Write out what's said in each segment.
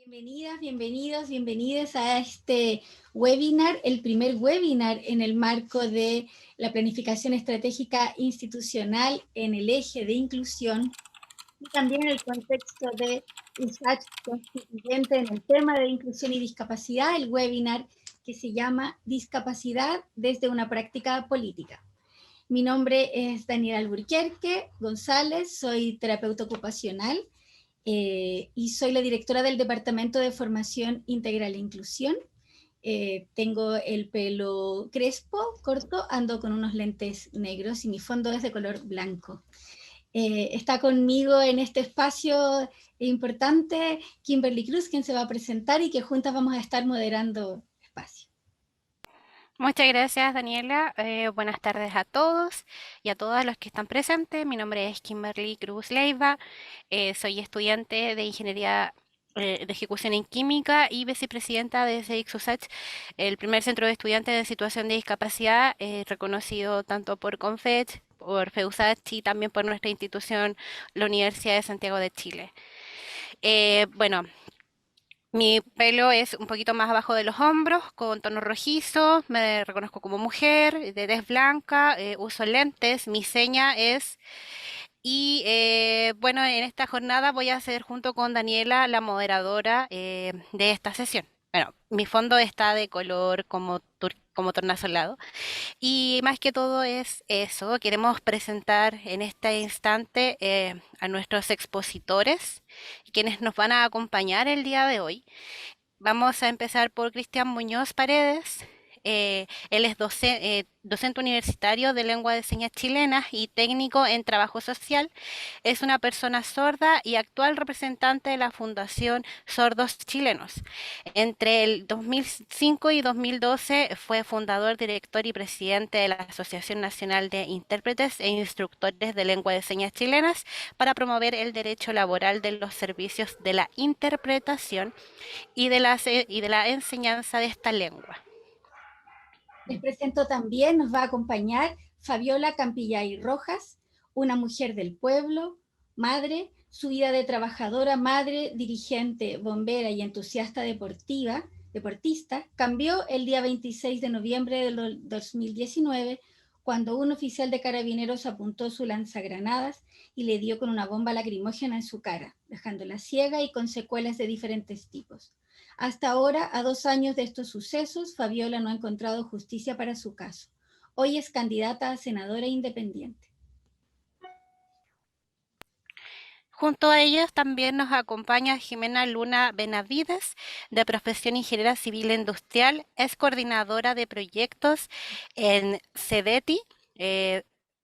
Bienvenidas, bienvenidos, bienvenidas a este webinar, el primer webinar en el marco de la planificación estratégica institucional en el eje de inclusión y también en el contexto de USACH constituyente en el tema de inclusión y discapacidad, el webinar que se llama Discapacidad desde una práctica política. Mi nombre es Daniela Alburquerque González, soy terapeuta ocupacional y soy la directora del Departamento de Formación Integral e Inclusión. Tengo el pelo crespo, corto, ando con unos lentes negros y mi fondo es de color blanco. Está conmigo en este espacio importante Kimberly Cruz, quien se va a presentar y que juntas vamos a estar moderando espacio. Muchas gracias, Daniela. Buenas tardes a todos y a todas los que están presentes. Mi nombre es Kimberly Cruz Leiva. Soy estudiante de Ingeniería de Ejecución en Química y vicepresidenta de CEIC-SUSACH, el primer centro de estudiantes en situación de discapacidad, reconocido tanto por CONFECH, por FEUSACH y también por nuestra institución, la Universidad de Santiago de Chile. Bueno, mi pelo es un poquito más abajo de los hombros, con tono rojizo, me reconozco como mujer, de tez blanca, uso lentes, mi seña es... Y bueno, en esta jornada voy a ser junto con Daniela la moderadora de esta sesión. Bueno, mi fondo está de color como tornasolado. Y más que todo es eso, queremos presentar en este instante a nuestros expositores, quienes nos van a acompañar el día de hoy. Vamos a empezar por Cristian Muñoz Paredes. Él es docente universitario de lengua de señas chilenas y técnico en trabajo social. Es una persona sorda y actual representante de la Fundación Sordos Chilenos. Entre el 2005 y 2012 fue fundador, director y presidente de la Asociación Nacional de Intérpretes e Instructores de Lengua de Señas Chilenas para promover el derecho laboral de los servicios de la interpretación y de la enseñanza de esta lengua. Les presento también, nos va a acompañar Fabiola Campillay Rojas, una mujer del pueblo, madre, su vida de trabajadora, madre, dirigente, bombera y entusiasta deportista, cambió el día 26 de noviembre del 2019 cuando un oficial de carabineros apuntó su lanzagranadas y le dio con una bomba lacrimógena en su cara, dejándola ciega y con secuelas de diferentes tipos. Hasta ahora, a 2 años de estos sucesos, Fabiola no ha encontrado justicia para su caso. Hoy es candidata a senadora independiente. Junto a ellas también nos acompaña Jimena Luna Benavides, de profesión ingeniera civil industrial, es coordinadora de proyectos en CEDETI,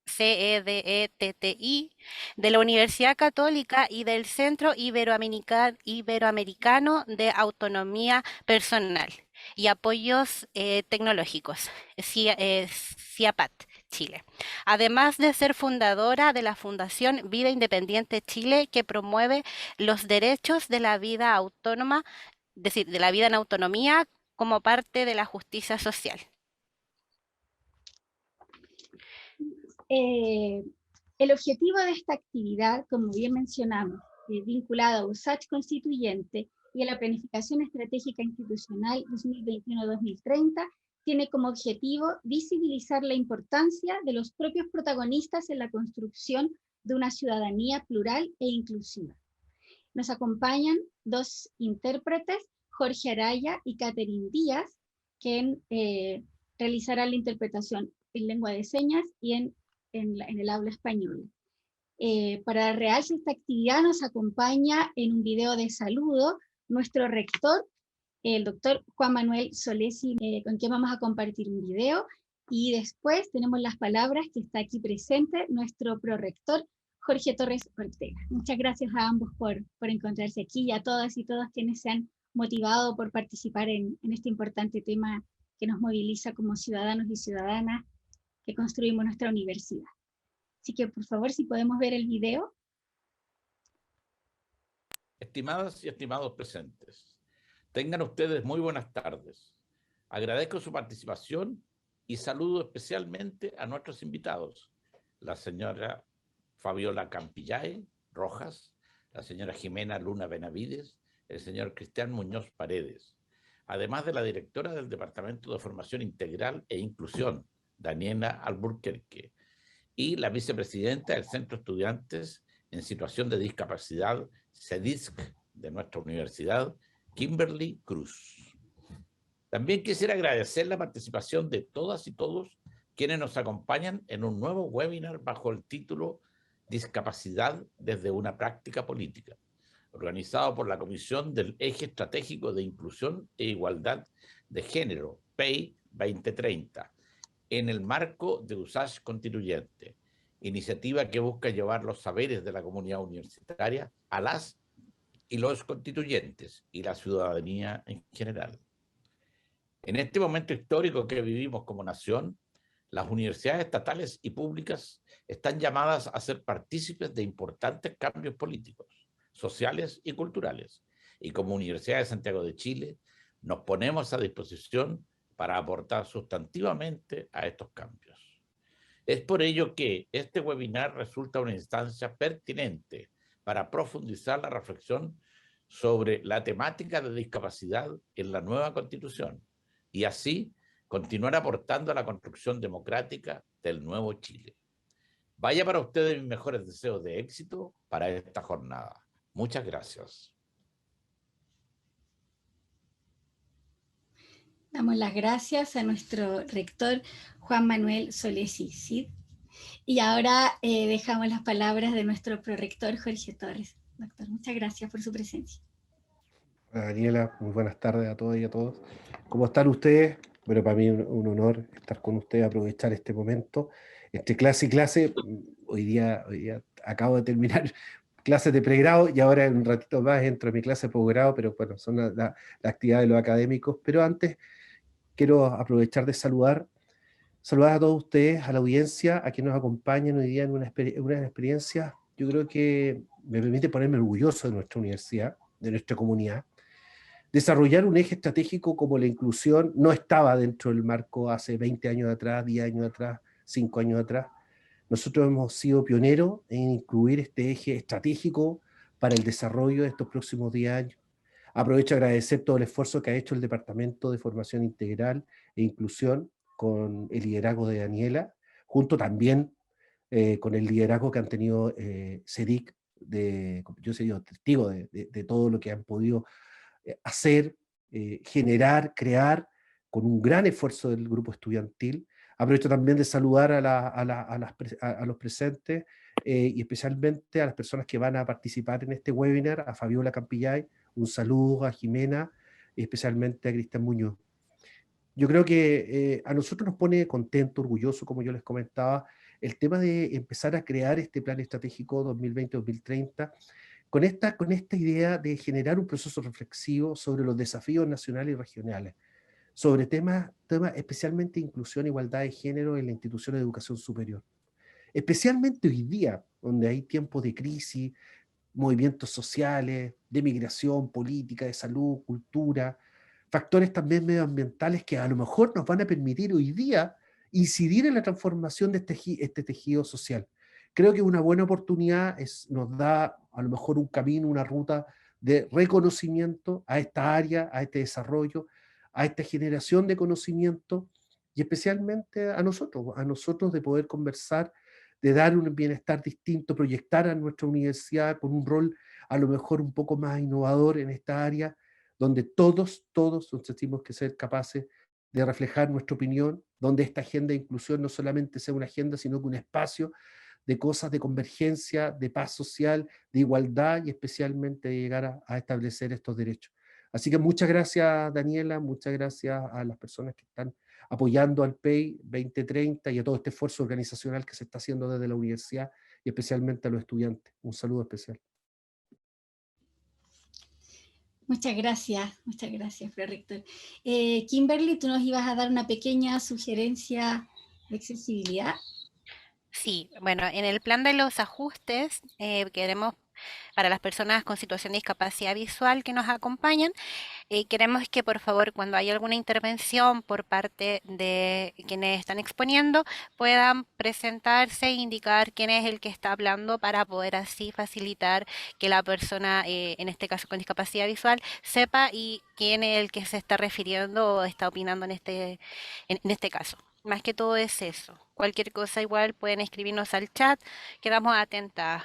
CEDETTI, de la Universidad Católica y del Centro Iberoamericano de Autonomía Personal y Apoyos Tecnológicos, CIAPAT, Chile. Además de ser fundadora de la Fundación Vida Independiente Chile, que promueve los derechos de la vida autónoma, es decir, de la vida en autonomía como parte de la justicia social. El objetivo de esta actividad, como bien mencionamos, vinculada a USACH constituyente y a la planificación estratégica institucional 2021-2030, tiene como objetivo visibilizar la importancia de los propios protagonistas en la construcción de una ciudadanía plural e inclusiva. Nos acompañan dos intérpretes, Jorge Araya y Catherine Díaz, que realizarán la interpretación en lengua de señas y en el habla española. Para realzar esta actividad nos acompaña en un video de saludo nuestro rector, el doctor Juan Manuel Solesi, con quien vamos a compartir un video, y después tenemos las palabras que está aquí presente nuestro prorector, Jorge Torres Ortega. Muchas gracias a ambos por encontrarse aquí y a todas y todos quienes se han motivado por participar en este importante tema que nos moviliza como ciudadanos y ciudadanas que construimos nuestra universidad. Así que, por favor, si podemos ver el video. Estimadas y estimados presentes, tengan ustedes muy buenas tardes. Agradezco su participación y saludo especialmente a nuestros invitados, la señora Fabiola Campillay Rojas, la señora Jimena Luna Benavides el señor Cristian Muñoz Paredes, además de la directora del Departamento de Formación Integral e Inclusión, Daniela Alburquerque, y la vicepresidenta del Centro de Estudiantes en Situación de Discapacidad, CEDISC, de nuestra universidad, Kimberly Cruz. También quisiera agradecer la participación de todas y todos quienes nos acompañan en un nuevo webinar bajo el título Discapacidad desde una práctica política, organizado por la Comisión del Eje Estratégico de Inclusión e Igualdad de Género, PEI 2030, en el marco de USACH Constituyente, iniciativa que busca llevar los saberes de la comunidad universitaria a las y los constituyentes y la ciudadanía en general. En este momento histórico que vivimos como nación, las universidades estatales y públicas están llamadas a ser partícipes de importantes cambios políticos, sociales y culturales. Y como Universidad de Santiago de Chile, nos ponemos a disposición para aportar sustantivamente a estos cambios. Es por ello que este webinar resulta una instancia pertinente para profundizar la reflexión sobre la temática de discapacidad en la nueva Constitución y así continuar aportando a la construcción democrática del nuevo Chile. Vaya para ustedes mis mejores deseos de éxito para esta jornada. Muchas gracias. Damos las gracias a nuestro rector Juan Manuel Solesi Cid. Y ahora dejamos las palabras de nuestro prorector Jorge Torres. Doctor, muchas gracias por su presencia. Daniela, muy buenas tardes a todas y a todos. ¿Cómo están ustedes? Bueno, para mí un honor estar con ustedes, aprovechar este momento. Entre clase y clase, hoy día acabo de terminar clases de pregrado y ahora en un ratito más entro a mi clase de posgrado, pero bueno, son la actividad de los académicos. Pero antes quiero aprovechar de saludar a todos ustedes, a la audiencia, a quienes nos acompañan hoy día en una experiencia, yo creo que me permite ponerme orgulloso de nuestra universidad, de nuestra comunidad. Desarrollar un eje estratégico como la inclusión no estaba dentro del marco hace 20 años atrás, 10 años atrás, 5 años atrás. Nosotros hemos sido pioneros en incluir este eje estratégico para el desarrollo de estos próximos 10 años. Aprovecho a agradecer todo el esfuerzo que ha hecho el Departamento de Formación Integral e Inclusión con el liderazgo de Daniela, junto también con el liderazgo que han tenido CEDIC. Yo he sido testigo de todo lo que han podido hacer, generar, crear, con un gran esfuerzo del grupo estudiantil. Aprovecho también de saludar a los presentes y especialmente a las personas que van a participar en este webinar, a Fabiola Campillay, un saludo a Jimena y especialmente a Cristian Muñoz. Yo creo que a nosotros nos pone contento, orgulloso, como yo les comentaba, el tema de empezar a crear este plan estratégico 2020-2030 con esta idea de generar un proceso reflexivo sobre los desafíos nacionales y regionales, sobre temas especialmente inclusión e igualdad de género en la institución de educación superior. Especialmente hoy día, donde hay tiempos de crisis, movimientos sociales, de migración, política, de salud, cultura, factores también medioambientales que a lo mejor nos van a permitir hoy día incidir en la transformación de este tejido social. Creo que una buena oportunidad nos da a lo mejor un camino, una ruta de reconocimiento a esta área, a este desarrollo, a esta generación de conocimiento y especialmente a nosotros de poder conversar, de dar un bienestar distinto, proyectar a nuestra universidad con un rol a lo mejor un poco más innovador en esta área, donde todos tenemos que ser capaces de reflejar nuestra opinión, donde esta agenda de inclusión no solamente sea una agenda, sino que un espacio de cosas de convergencia, de paz social, de igualdad y especialmente de llegar a establecer estos derechos. Así que muchas gracias, Daniela, muchas gracias a las personas que están apoyando al PEI 2030 y a todo este esfuerzo organizacional que se está haciendo desde la universidad y especialmente a los estudiantes. Un saludo especial. Muchas gracias, prorector. Kimberly, tú nos ibas a dar una pequeña sugerencia de accesibilidad. Sí, bueno, en el plan de los ajustes queremos para las personas con situación de discapacidad visual que nos acompañan. Queremos que por favor cuando haya alguna intervención por parte de quienes están exponiendo puedan presentarse e indicar quién es el que está hablando para poder así facilitar que la persona, en este caso con discapacidad visual, sepa y quién es el que se está refiriendo o está opinando en este caso. Más que todo es eso. Cualquier cosa igual pueden escribirnos al chat. Quedamos atentas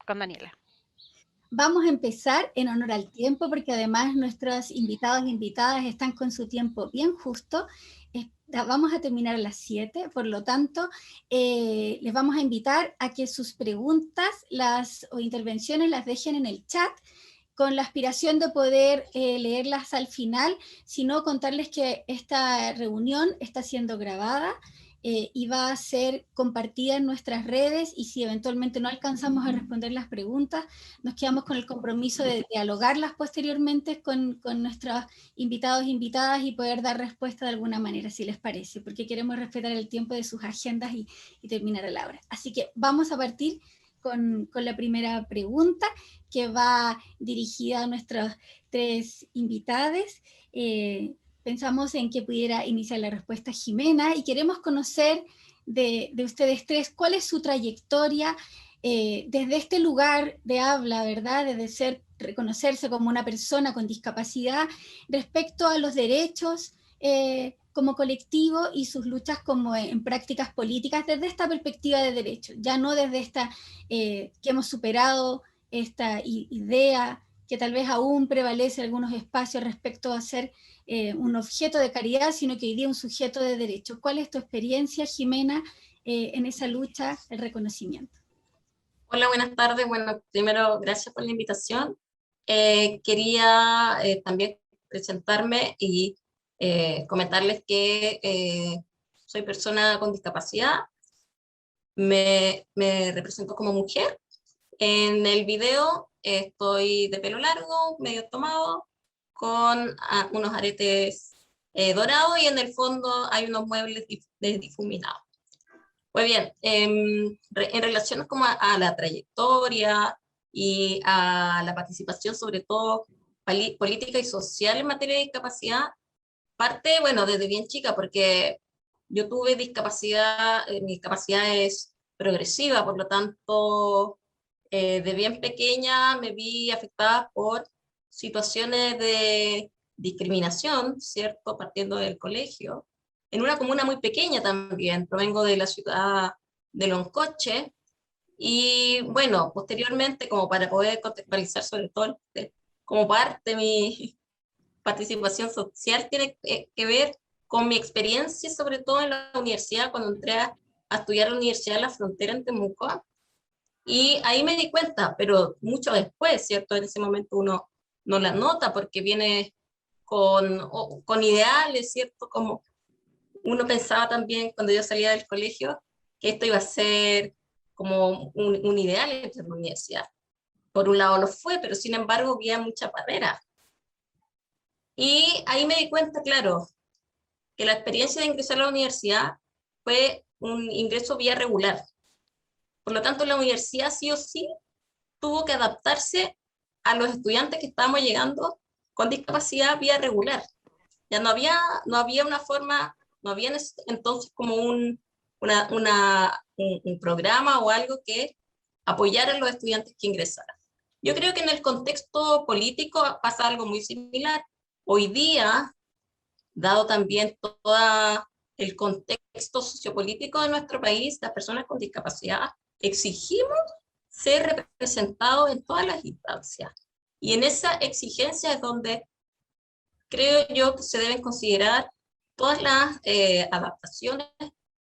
con Daniela. Vamos a empezar en honor al tiempo, porque además nuestros invitados e invitadas están con su tiempo bien justo. Vamos a terminar a las 7, por lo tanto, les vamos a invitar a que sus preguntas o intervenciones las dejen en el chat, con la aspiración de poder leerlas al final, sino contarles que esta reunión está siendo grabada, y va a ser compartida en nuestras redes, y si eventualmente no alcanzamos a responder las preguntas, nos quedamos con el compromiso de dialogarlas posteriormente con nuestros invitados e invitadas y poder dar respuesta de alguna manera, si les parece, porque queremos respetar el tiempo de sus agendas y terminar a la hora. Así que vamos a partir con la primera pregunta, que va dirigida a nuestros 3 invitados. Pensamos en que pudiera iniciar la respuesta Jimena, y queremos conocer de ustedes 3 cuál es su trayectoria desde este lugar de habla, ¿verdad? Desde reconocerse como una persona con discapacidad respecto a los derechos como colectivo y sus luchas como en prácticas políticas desde esta perspectiva de derechos, ya no desde esta que hemos superado esta idea que tal vez aún prevalece en algunos espacios respecto a ser un objeto de caridad, sino que hoy día un sujeto de derecho. ¿Cuál es tu experiencia, Jimena, en esa lucha, el reconocimiento? Hola, buenas tardes. Bueno, primero, gracias por la invitación. Quería también presentarme y comentarles que soy persona con discapacidad. Me represento como mujer. En el video estoy de pelo largo, medio tomado, con unos aretes dorados, y en el fondo hay unos muebles difuminados. Pues bien, en relación como a la trayectoria y a la participación, sobre todo política y social en materia de discapacidad, parte, bueno, desde bien chica, porque yo tuve discapacidad, mi discapacidad es progresiva, por lo tanto, de bien pequeña me vi afectada por situaciones de discriminación, ¿cierto? Partiendo del colegio, en una comuna muy pequeña también, provengo de la ciudad de Loncoche, y bueno, posteriormente, como para poder contextualizar sobre todo, como parte de mi participación social tiene que ver con mi experiencia, sobre todo en la universidad, cuando entré a estudiar a la Universidad de la Frontera en Temuco, y ahí me di cuenta, pero mucho después, ¿cierto? En ese momento uno no la nota porque viene con ideales, ¿cierto? Como uno pensaba también cuando yo salía del colegio, que esto iba a ser como un ideal en la universidad. Por un lado lo fue, pero sin embargo había muchas barreras. Y ahí me di cuenta, claro, que la experiencia de ingresar a la universidad fue un ingreso vía regular. Por lo tanto, la universidad sí o sí tuvo que adaptarse a los estudiantes que estábamos llegando con discapacidad vía regular. Ya no había una forma, no había entonces como un programa o algo que apoyara a los estudiantes que ingresaran. Yo creo que en el contexto político pasa algo muy similar. Hoy día, dado también todo el contexto sociopolítico de nuestro país, las personas con discapacidad exigimos ser representados en todas las instancias. Y en esa exigencia es donde creo yo que se deben considerar todas las adaptaciones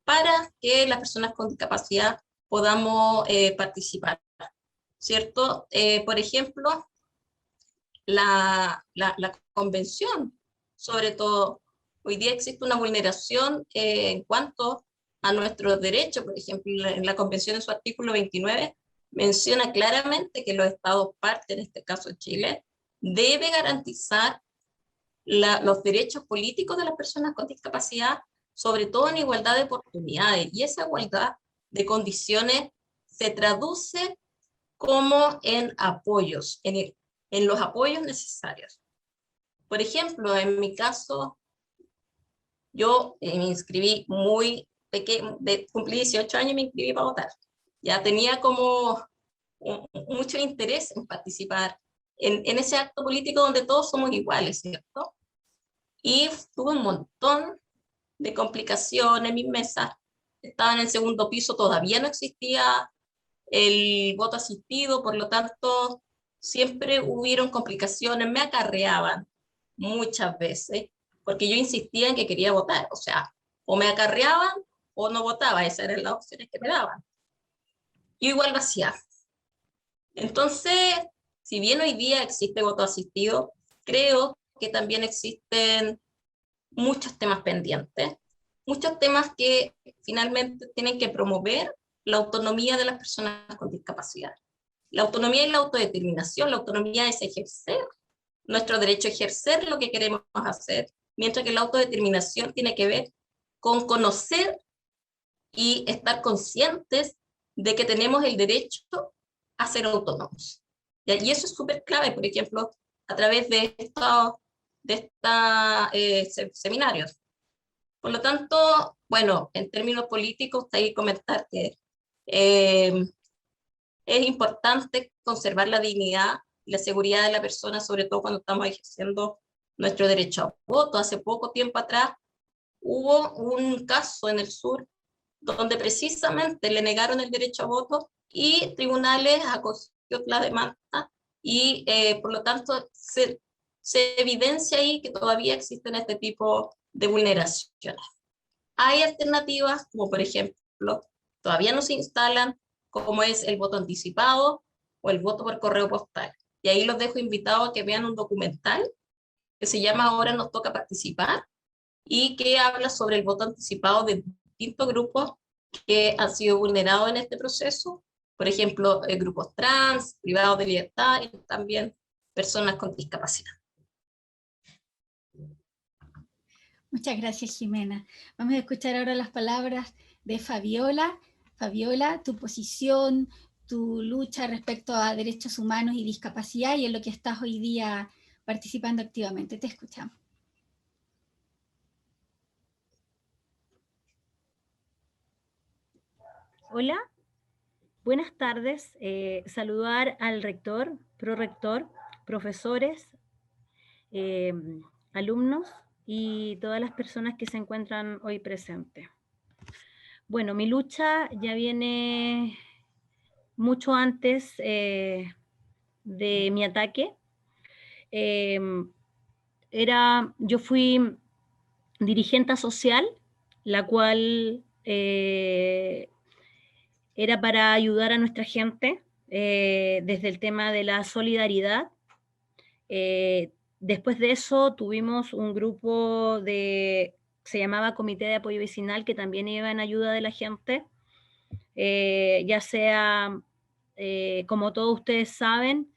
para que las personas con discapacidad podamos participar, ¿cierto? Por ejemplo, la convención, sobre todo, hoy día existe una vulneración en cuanto a nuestros derechos. Por ejemplo, en la convención en su artículo 29 menciona claramente que los estados partes, en este caso Chile, debe garantizar los derechos políticos de las personas con discapacidad, sobre todo en igualdad de oportunidades, y esa igualdad de condiciones se traduce como en apoyos, en los apoyos necesarios. Por ejemplo, en mi caso, yo me inscribí muy pequeño, cumplí 18 años y me inscribí para votar. Ya tenía como mucho interés en participar en ese acto político donde todos somos iguales, ¿cierto? Y tuve un montón de complicaciones, mis mesas estaban en el segundo piso, todavía no existía el voto asistido, por lo tanto, siempre hubieron complicaciones, me acarreaban muchas veces, porque yo insistía en que quería votar, o sea, o me acarreaban o no votaba, esas eran las opciones que me daban. Yo igual lo hacía. Entonces, si bien hoy día existe voto asistido, creo que también existen muchos temas pendientes, muchos temas que finalmente tienen que promover la autonomía de las personas con discapacidad. La autonomía y la autodeterminación, la autonomía es ejercer nuestro derecho a ejercer lo que queremos hacer, mientras que la autodeterminación tiene que ver con conocer y estar conscientes de que tenemos el derecho a ser autónomos. Y eso es súper clave, por ejemplo, a través de estos seminarios. Por lo tanto, bueno, en términos políticos, hay que comentar que es importante conservar la dignidad y la seguridad de la persona, sobre todo cuando estamos ejerciendo nuestro derecho a voto. Hace poco tiempo atrás hubo un caso en el sur donde precisamente le negaron el derecho a voto y tribunales acogió la demanda y por lo tanto se evidencia ahí que todavía existen este tipo de vulneraciones. Hay alternativas como por ejemplo, todavía no se instalan, como es el voto anticipado o el voto por correo postal. Y ahí los dejo invitados a que vean un documental que se llama Ahora nos toca participar y que habla sobre el voto anticipado de distintos grupos que han sido vulnerados en este proceso, por ejemplo, grupos trans, privados de libertad y también personas con discapacidad. Muchas gracias, Jimena. Vamos a escuchar ahora las palabras de Fabiola. Fabiola, tu posición, tu lucha respecto a derechos humanos y discapacidad y en lo que estás hoy día participando activamente. Te escuchamos. Hola, buenas tardes. Saludar al rector, prorector, profesores, alumnos y todas las personas que se encuentran hoy presentes. Bueno, mi lucha ya viene mucho antes de mi ataque. Yo fui dirigente social, la cual era para ayudar a nuestra gente desde el tema de la solidaridad. Después de eso tuvimos un grupo se llamaba Comité de Apoyo Vecinal, que también iba en ayuda de la gente, ya sea, como todos ustedes saben,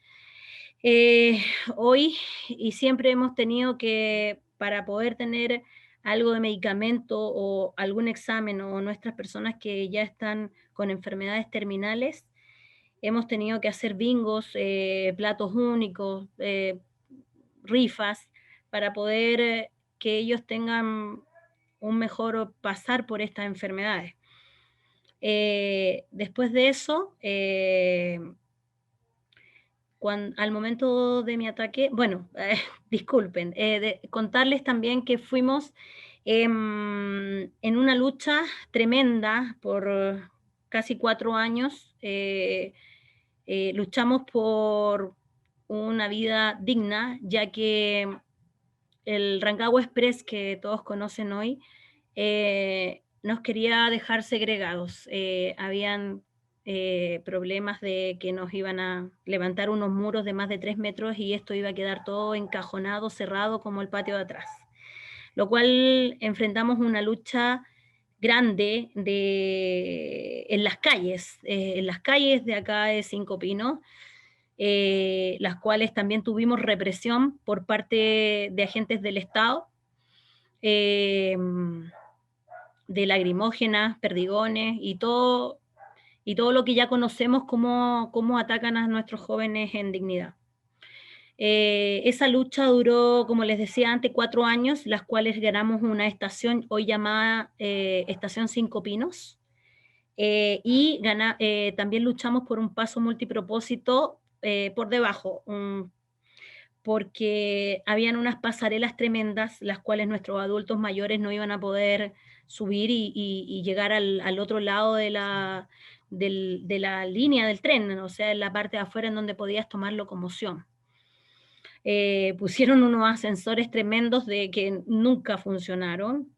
hoy y siempre hemos tenido que, para poder tener algo de medicamento o algún examen, o nuestras personas que ya están con enfermedades terminales, hemos tenido que hacer bingos, platos únicos, rifas, para poder que ellos tengan un mejor pasar por estas enfermedades. Después de eso, al momento de mi ataque, bueno, disculpen, contarles también que fuimos en una lucha tremenda por casi 4 años. Luchamos por una vida digna, ya que el Rancagua Express, que todos conocen hoy, nos quería dejar segregados. Habían problemas de que nos iban a levantar unos muros de más de 3 metros y esto iba a quedar todo encajonado, cerrado como el patio de atrás. Lo cual enfrentamos una lucha grande en las calles de acá de Cinco Pinos, las cuales también tuvimos represión por parte de agentes del Estado, de lacrimógenas, perdigones y todo y todo lo que ya conocemos, cómo atacan a nuestros jóvenes en dignidad. Esa lucha duró, como les decía antes, 4 años, las cuales ganamos una estación hoy llamada Estación Cinco Pinos, y también luchamos por un paso multipropósito por debajo, porque habían unas pasarelas tremendas, las cuales nuestros adultos mayores no iban a poder subir y llegar al otro lado de la línea del tren, o sea, en la parte de afuera en donde podías tomar locomoción. Pusieron unos ascensores tremendos que nunca funcionaron,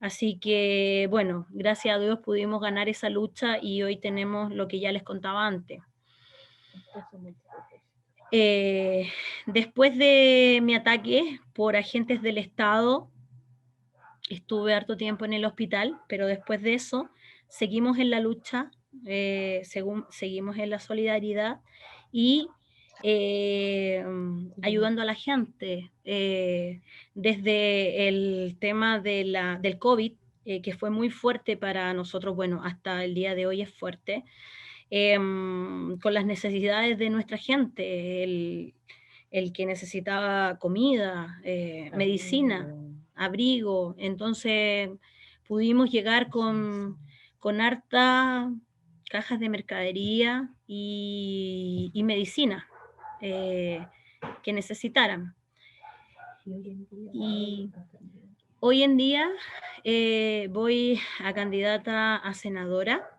así que, bueno, gracias a Dios pudimos ganar esa lucha y hoy tenemos lo que ya les contaba antes. Después de mi ataque por agentes del Estado, estuve harto tiempo en el hospital, pero después de eso seguimos en la lucha, seguimos en la solidaridad y ayudando a la gente, desde el tema del COVID, que fue muy fuerte para nosotros, bueno, hasta el día de hoy es fuerte, con las necesidades de nuestra gente, el que necesitaba comida, medicina, abrigo, entonces pudimos llegar con hartas cajas de mercadería y medicina que necesitaran. Y hoy en día voy a candidata a senadora,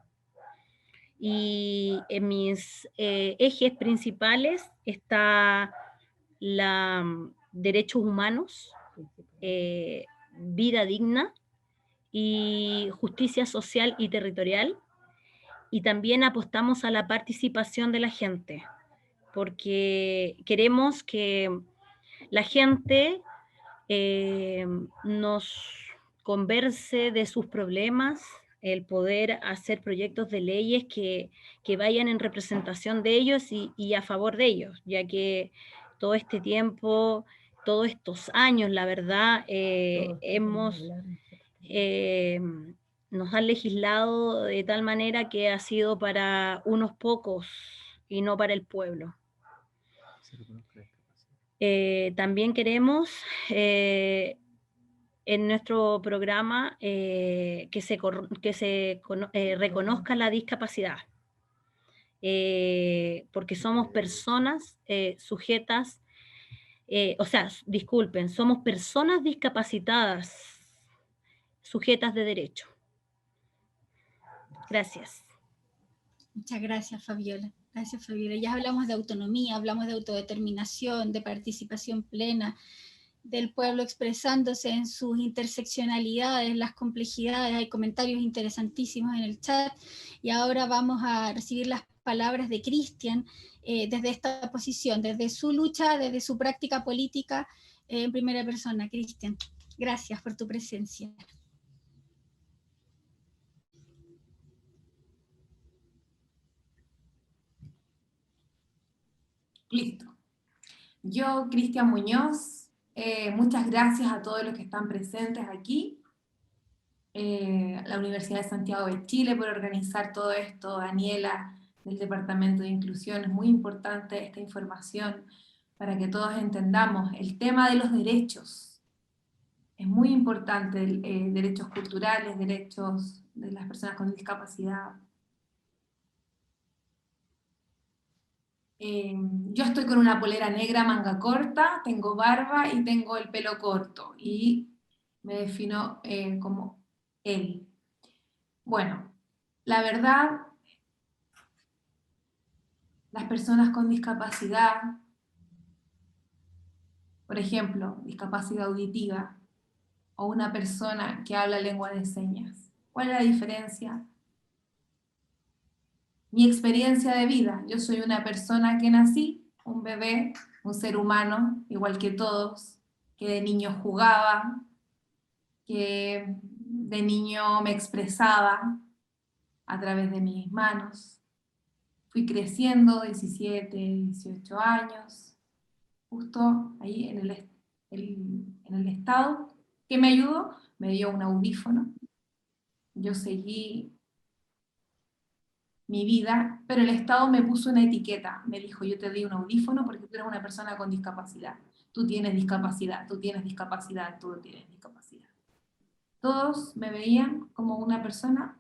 y en mis ejes principales está derechos humanos, vida digna y justicia social y territorial, y también apostamos a la participación de la gente, porque queremos que la gente nos converse de sus problemas, el poder hacer proyectos de leyes que vayan en representación de ellos y a favor de ellos, ya que todo este tiempo, todos estos años, la verdad, nos han legislado de tal manera que ha sido para unos pocos y no para el pueblo. También queremos en nuestro programa que se reconozca la discapacidad, porque somos personas sujetas, somos personas discapacitadas sujetas de derecho. Gracias. Muchas gracias, Fabiola. Gracias, Fabiola. Ya hablamos de autonomía, hablamos de autodeterminación, de participación plena del pueblo expresándose en sus interseccionalidades, las complejidades. Hay comentarios interesantísimos en el chat. Y ahora vamos a recibir las palabras de Cristian desde esta posición, desde su lucha, desde su práctica política en primera persona. Cristian, gracias por tu presencia. Listo. Yo, Cristian Muñoz, muchas gracias a todos los que están presentes aquí. La Universidad de Santiago de Chile por organizar todo esto, Daniela del Departamento de Inclusión, es muy importante esta información para que todos entendamos el tema de los derechos. Es muy importante, derechos culturales, derechos de las personas con discapacidad. Yo estoy con una polera negra, manga corta, tengo barba y tengo el pelo corto, y me defino como él. Bueno, la verdad, las personas con discapacidad, por ejemplo, discapacidad auditiva, o una persona que habla lengua de señas, ¿cuál es la diferencia? Mi experiencia de vida, yo soy una persona que nací, un bebé, un ser humano, igual que todos, que de niño jugaba, que de niño me expresaba a través de mis manos. Fui creciendo, 17, 18 años, justo ahí en el estado. ¿Qué me ayudó? Me dio un audífono. Yo seguí mi vida, pero el Estado me puso una etiqueta, me dijo, yo te doy un audífono porque tú eres una persona con discapacidad, tú tienes discapacidad, tú tienes discapacidad, tú tienes discapacidad. Todos me veían como una persona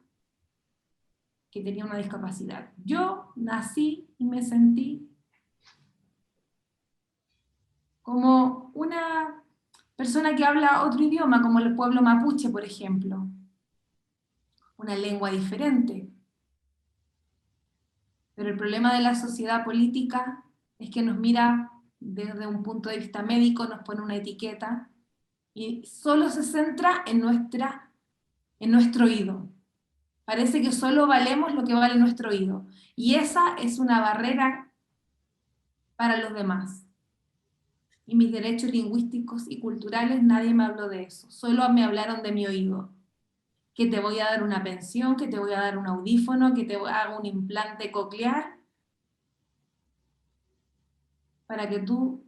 que tenía una discapacidad. Yo nací y me sentí como una persona que habla otro idioma, como el pueblo mapuche, por ejemplo. Una lengua diferente. Pero el problema de la sociedad política es que nos mira desde un punto de vista médico, nos pone una etiqueta y solo se centra en nuestro oído. Parece que solo valemos lo que vale nuestro oído. Y esa es una barrera para los demás. Y mis derechos lingüísticos y culturales, nadie me habló de eso. Solo me hablaron de mi oído. Que te voy a dar una pensión, que te voy a dar un audífono, que te hago un implante coclear, para que tú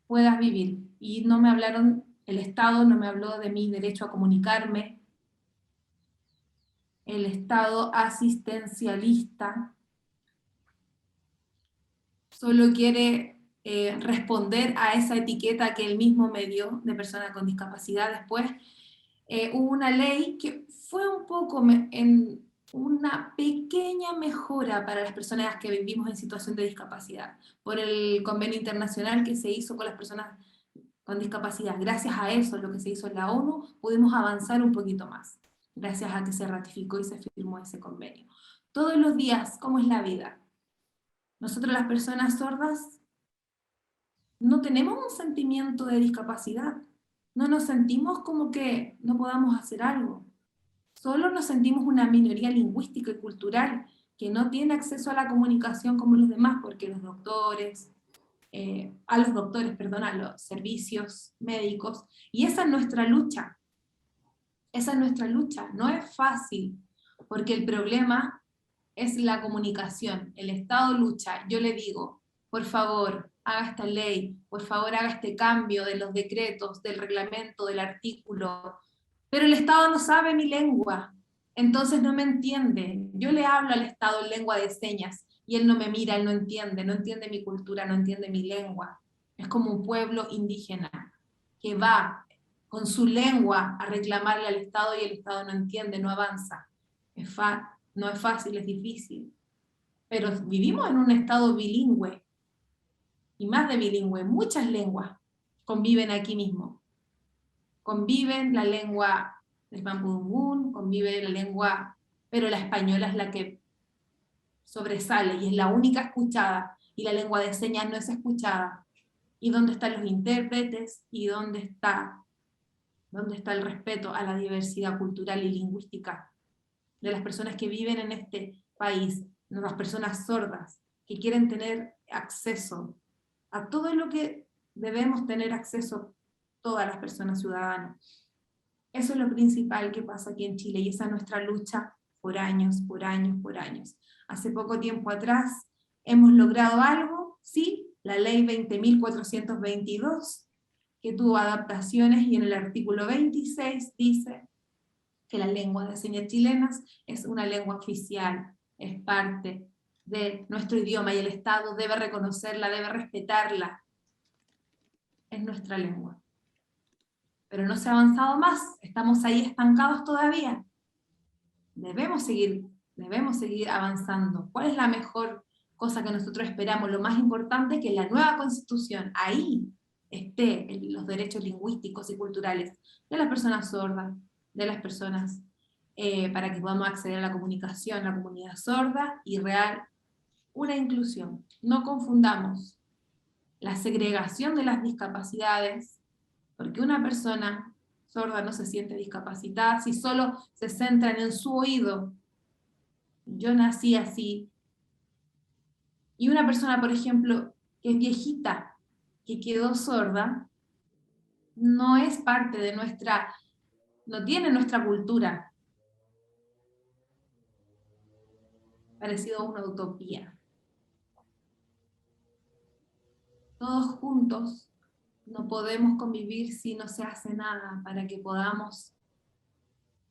puedas vivir. Y no me hablaron, el Estado no me habló de mi derecho a comunicarme, el Estado asistencialista solo quiere responder a esa etiqueta que él mismo me dio de persona con discapacidad. Después hubo una ley que fue un poco en una pequeña mejora para las personas que vivimos en situación de discapacidad, por el convenio internacional que se hizo con las personas con discapacidad. Gracias a eso, lo que se hizo en la ONU, pudimos avanzar un poquito más, gracias a que se ratificó y se firmó ese convenio. Todos los días, ¿cómo es la vida? Nosotros las personas sordas no tenemos un sentimiento de discapacidad, no nos sentimos como que no podamos hacer algo. Solo nos sentimos una minoría lingüística y cultural que no tiene acceso a la comunicación como los demás, porque los doctores, a los servicios médicos, y esa es nuestra lucha. Esa es nuestra lucha. No es fácil, porque el problema es la comunicación. El Estado lucha. Yo le digo, por favor, haga esta ley, por favor, haga este cambio de los decretos, del reglamento, del artículo, pero el Estado no sabe mi lengua, entonces no me entiende. Yo le hablo al Estado en lengua de señas, y él no me mira, él no entiende mi cultura, no entiende mi lengua. Es como un pueblo indígena que va con su lengua a reclamarle al Estado y el Estado no entiende, no avanza. No es fácil, es difícil. Pero vivimos en un Estado bilingüe, y más de bilingüe, muchas lenguas conviven aquí mismo. Conviven la lengua del mapudungún, convive la lengua, pero la española es la que sobresale y es la única escuchada, y la lengua de señas no es escuchada. ¿Y dónde están los intérpretes? ¿Y dónde está el respeto a la diversidad cultural y lingüística de las personas que viven en este país, de las personas sordas, que quieren tener acceso a todo lo que debemos tener acceso todas las personas ciudadanas? Eso es lo principal que pasa aquí en Chile, y esa es nuestra lucha por años, por años, por años. Hace poco tiempo atrás hemos logrado algo, sí, la ley 20.422, que tuvo adaptaciones, y en el artículo 26 dice que la lengua de señas chilenas es una lengua oficial, es parte de nuestro idioma, y el Estado debe reconocerla, debe respetarla. Es nuestra lengua. Pero no se ha avanzado más, estamos ahí estancados todavía. Debemos seguir avanzando. ¿Cuál es la mejor cosa que nosotros esperamos? Lo más importante es que en la nueva Constitución, ahí estén los derechos lingüísticos y culturales de las personas sordas, de las personas, para que podamos acceder a la comunicación, la comunidad sorda y real, una inclusión. No confundamos la segregación de las discapacidades, porque una persona sorda no se siente discapacitada si solo se centran en su oído. Yo nací así. Y una persona, por ejemplo, que es viejita, que quedó sorda, no es parte de no tiene nuestra cultura. Parecido a una utopía. Todos juntos no podemos convivir si no se hace nada para que podamos,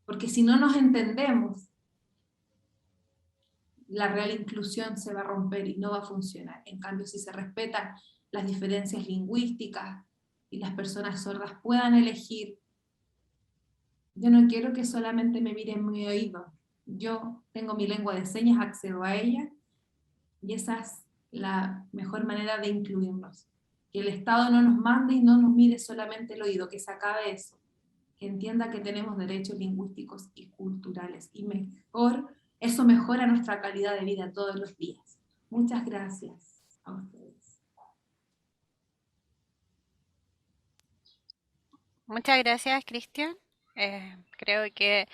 porque si no nos entendemos, la real inclusión se va a romper y no va a funcionar. En cambio, si se respetan las diferencias lingüísticas y las personas sordas puedan elegir, yo no quiero que solamente me miren mi oído. Yo tengo mi lengua de señas, accedo a ella, y esa es la mejor manera de incluirnos. Que el Estado no nos mande y no nos mire solamente el oído, que se acabe eso. Que entienda que tenemos derechos lingüísticos y culturales. Y mejor, eso mejora nuestra calidad de vida todos los días. Muchas gracias a ustedes. Muchas gracias, Cristian. Creo que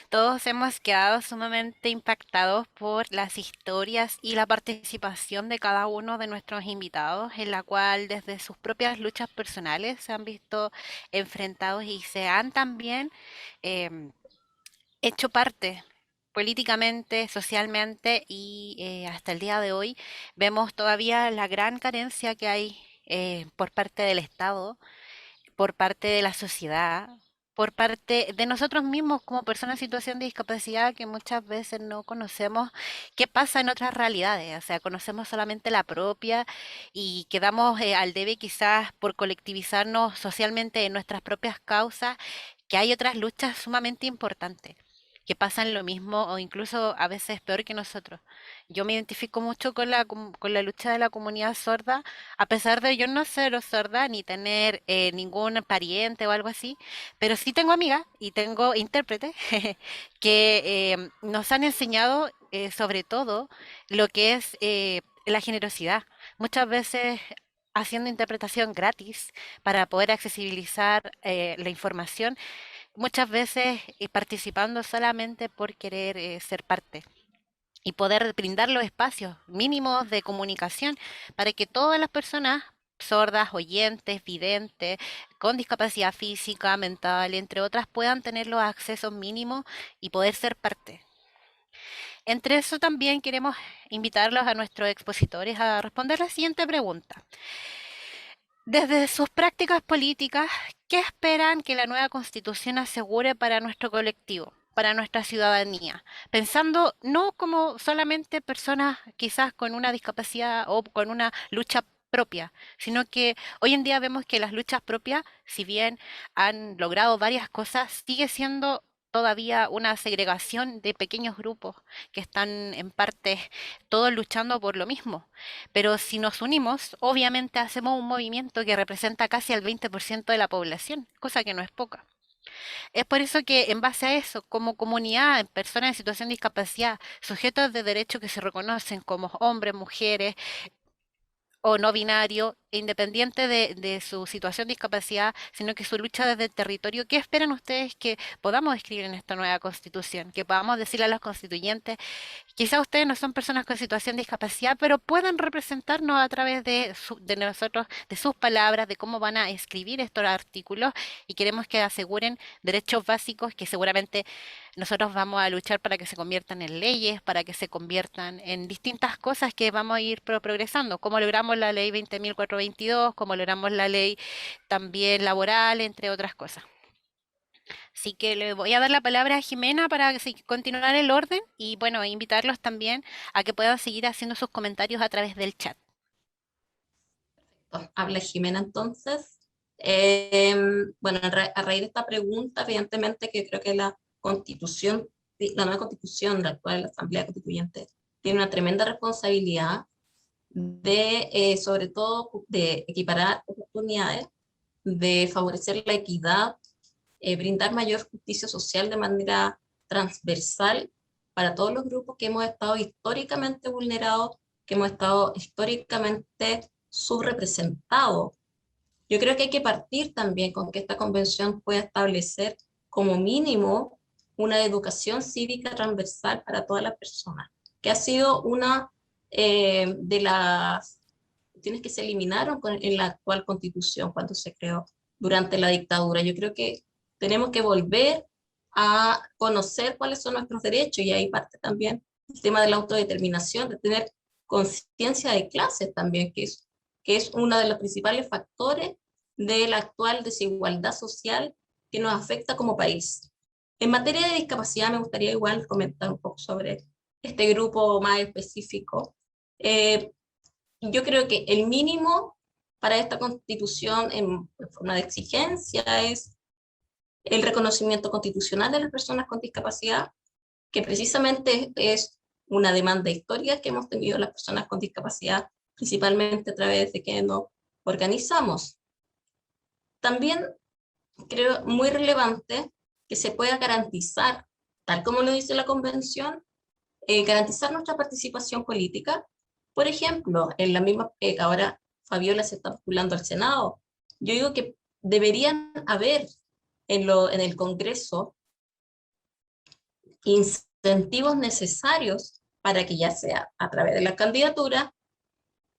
todos hemos quedado sumamente impactados por las historias y la participación de cada uno de nuestros invitados, en la cual desde sus propias luchas personales se han visto enfrentados y se han también em, hecho parte políticamente, socialmente y hasta el día de hoy vemos todavía la gran carencia que hay por parte del Estado, por parte de la sociedad, por parte de nosotros mismos como personas en situación de discapacidad, que muchas veces no conocemos qué pasa en otras realidades, o sea, conocemos solamente la propia y quedamos al debe quizás por colectivizarnos socialmente en nuestras propias causas, que hay otras luchas sumamente importantes, que pasan lo mismo o incluso a veces peor que nosotros. Yo me identifico mucho con con la lucha de la comunidad sorda, a pesar de yo no ser sorda ni tener ningún pariente o algo así, pero sí tengo amigas y tengo intérpretes que nos han enseñado sobre todo lo que es la generosidad. Muchas veces haciendo interpretación gratis para poder accesibilizar la información, muchas veces participando solamente por querer ser parte y poder brindar los espacios mínimos de comunicación para que todas las personas sordas, oyentes, videntes, con discapacidad física, mental, entre otras, puedan tener los accesos mínimos y poder ser parte. Entre eso también queremos invitarlos a nuestros expositores a responder la siguiente pregunta. Desde sus prácticas políticas, ¿qué esperan que la nueva Constitución asegure para nuestro colectivo, para nuestra ciudadanía? Pensando no como solamente personas quizás con una discapacidad o con una lucha propia, sino que hoy en día vemos que las luchas propias, si bien han logrado varias cosas, sigue siendo todavía una segregación de pequeños grupos que están en parte todos luchando por lo mismo. Pero si nos unimos, obviamente hacemos un movimiento que representa casi al 20% de la población, cosa que no es poca. Es por eso que en base a eso, como comunidad, en personas en situación de discapacidad, sujetos de derechos que se reconocen como hombres, mujeres o no binario, independiente de su situación de discapacidad, sino que su lucha desde el territorio, ¿qué esperan ustedes que podamos escribir en esta nueva constitución? Que podamos decirle a los constituyentes: quizá ustedes no son personas con situación de discapacidad, pero pueden representarnos a través de nosotros, de sus palabras, de cómo van a escribir estos artículos, y queremos que aseguren derechos básicos que seguramente nosotros vamos a luchar para que se conviertan en leyes, para que se conviertan en distintas cosas que vamos a ir progresando, como logramos la ley 20.422, como logramos la ley también laboral, entre otras cosas. Así que le voy a dar la palabra a Jimena para continuar el orden y bueno, invitarlos también a que puedan seguir haciendo sus comentarios a través del chat. Habla Jimena entonces. Bueno, a raíz de esta pregunta, evidentemente que creo que la nueva constitución, la actual Asamblea Constituyente, tiene una tremenda responsabilidad de, sobre todo, de equiparar oportunidades, de favorecer la equidad, brindar mayor justicia social de manera transversal para todos los grupos que hemos estado históricamente vulnerados, que hemos estado históricamente subrepresentados. Yo creo que hay que partir también con que esta convención pueda establecer como mínimo una educación cívica transversal para todas las personas, que ha sido una de las cuestiones que se eliminaron en la actual constitución cuando se creó durante la dictadura. Yo creo que tenemos que volver a conocer cuáles son nuestros derechos, y ahí parte también el tema de la autodeterminación, de tener conciencia de clases también, que es uno de los principales factores de la actual desigualdad social que nos afecta como país. En materia de discapacidad me gustaría igual comentar un poco sobre este grupo más específico. Yo creo que el mínimo para esta constitución en forma de exigencia es el reconocimiento constitucional de las personas con discapacidad, que precisamente es una demanda histórica que hemos tenido las personas con discapacidad, principalmente a través de que nos organizamos. También creo muy relevante que se pueda garantizar, tal como lo dice la Convención, garantizar nuestra participación política. Por ejemplo, en la misma, ahora Fabiola se está postulando al Senado. Yo digo que deberían haber en el Congreso incentivos necesarios para que ya sea a través de la candidatura,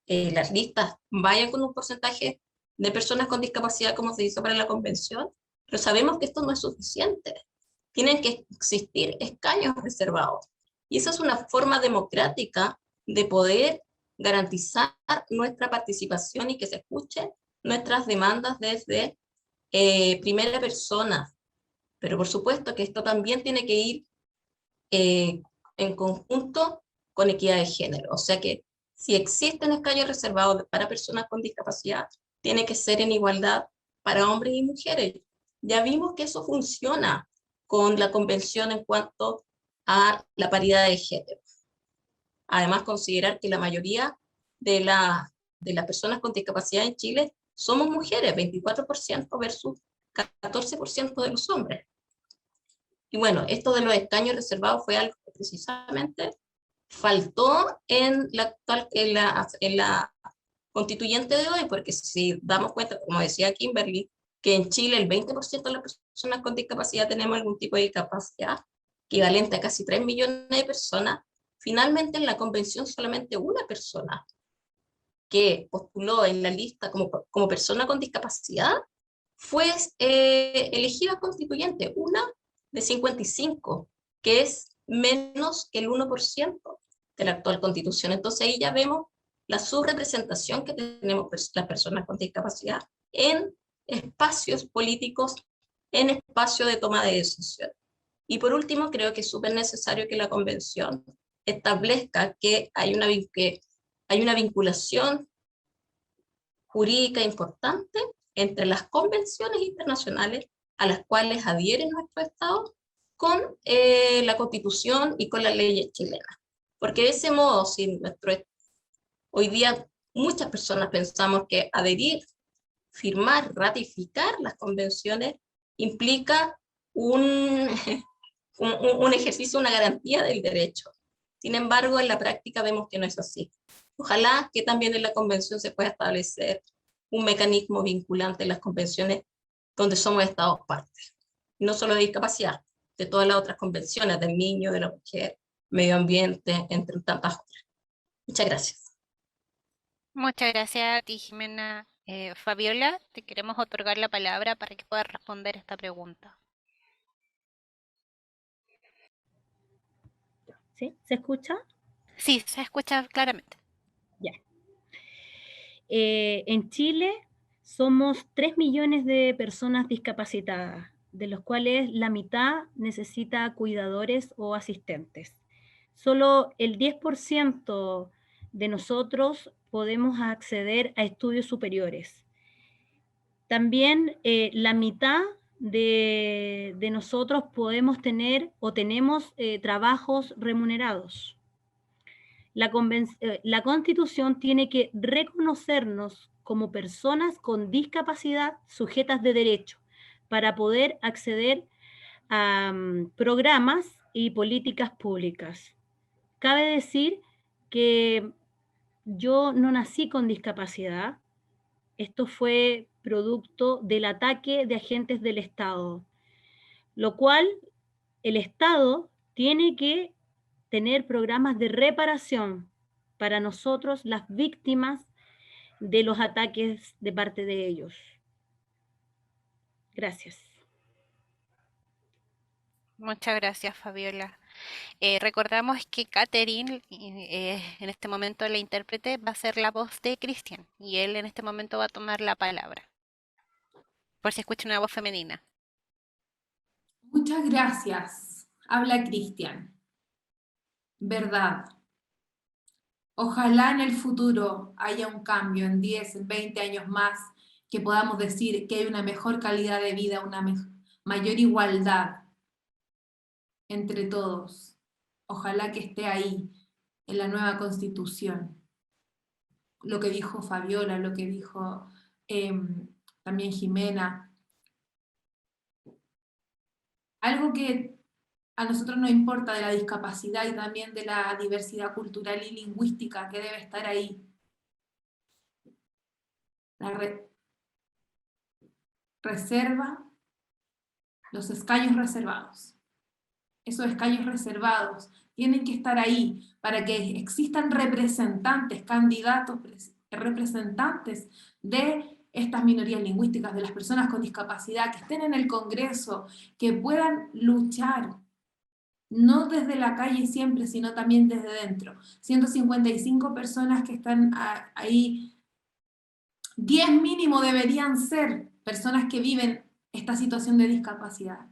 las listas vayan con un porcentaje de personas con discapacidad como se hizo para la Convención, pero sabemos que esto no es suficiente. Tienen que existir escaños reservados. Y esa es una forma democrática de poder garantizar nuestra participación y que se escuchen nuestras demandas desde primera persona. Pero por supuesto que esto también tiene que ir en conjunto con equidad de género. O sea que si existen escaños reservados para personas con discapacidad, tiene que ser en igualdad para hombres y mujeres. Ya vimos que eso funciona con la Convención en cuanto a la paridad de género. Además, considerar que la mayoría de las personas con discapacidad en Chile somos mujeres, 24% versus 14% de los hombres. Y bueno, esto de los escaños reservados fue algo que precisamente faltó en la constituyente de hoy, porque si damos cuenta, como decía Kimberly, que en Chile el 20% de las personas con discapacidad tenemos algún tipo de discapacidad, equivalente a casi 3 millones de personas, finalmente en la convención solamente una persona que postuló en la lista como persona con discapacidad fue elegida constituyente, una de 55, que es menos que el 1% de la actual constitución. Entonces ahí ya vemos la subrepresentación que tenemos las personas con discapacidad en espacios políticos, en espacios de toma de decisión. Y por último, creo que es súper necesario que la Convención establezca que hay una vinculación jurídica importante entre las convenciones internacionales a las cuales adhiere nuestro Estado con la Constitución y con las leyes chilenas. Porque de ese modo, si hoy día muchas personas pensamos que adherir, firmar, ratificar las convenciones implica un ejercicio, una garantía del derecho. Sin embargo, en la práctica vemos que no es así. Ojalá que también en la convención se pueda establecer un mecanismo vinculante en las convenciones donde somos estados partes. No solo de discapacidad, de todas las otras convenciones, del niño, de la mujer, medio ambiente, entre tantas otras. Muchas gracias. Muchas gracias a ti, Jimena. Fabiola, te queremos otorgar la palabra para que puedas responder esta pregunta. ¿Sí? ¿Se escucha? Sí, se escucha claramente. Ya. En Chile somos 3 millones de personas discapacitadas, de los cuales la mitad necesita cuidadores o asistentes. Solo el 10% de nosotros podemos acceder a estudios superiores. También la mitad de nosotros podemos tener o tenemos trabajos remunerados. La Constitución tiene que reconocernos como personas con discapacidad sujetas de derecho para poder acceder a programas y políticas públicas. Cabe decir que yo no nací con discapacidad. Esto fue producto del ataque de agentes del Estado, lo cual el Estado tiene que tener programas de reparación para nosotros, las víctimas de los ataques de parte de ellos. Gracias. Muchas gracias, Fabiola. Recordamos que Catherine, en este momento la intérprete, va a ser la voz de Cristian y él en este momento va a tomar la palabra, por si escucha una voz femenina. Muchas gracias. Habla Cristian. verdad. Ojalá en el futuro haya un cambio, en 10, en 20 años más, que podamos decir que hay una mejor calidad de vida, una mayor igualdad entre todos. Ojalá que esté ahí, en la nueva Constitución. Lo que dijo Fabiola, lo que dijo también Jimena. Algo que a nosotros nos importa de la discapacidad y también de la diversidad cultural y lingüística que debe estar ahí. La reserva, los escaños reservados. Esos escaños reservados tienen que estar ahí para que existan representantes, candidatos, representantes de estas minorías lingüísticas, de las personas con discapacidad, que estén en el Congreso, que puedan luchar, no desde la calle siempre, sino también desde dentro. 155 personas que están ahí, 10 mínimo deberían ser personas que viven esta situación de discapacidad,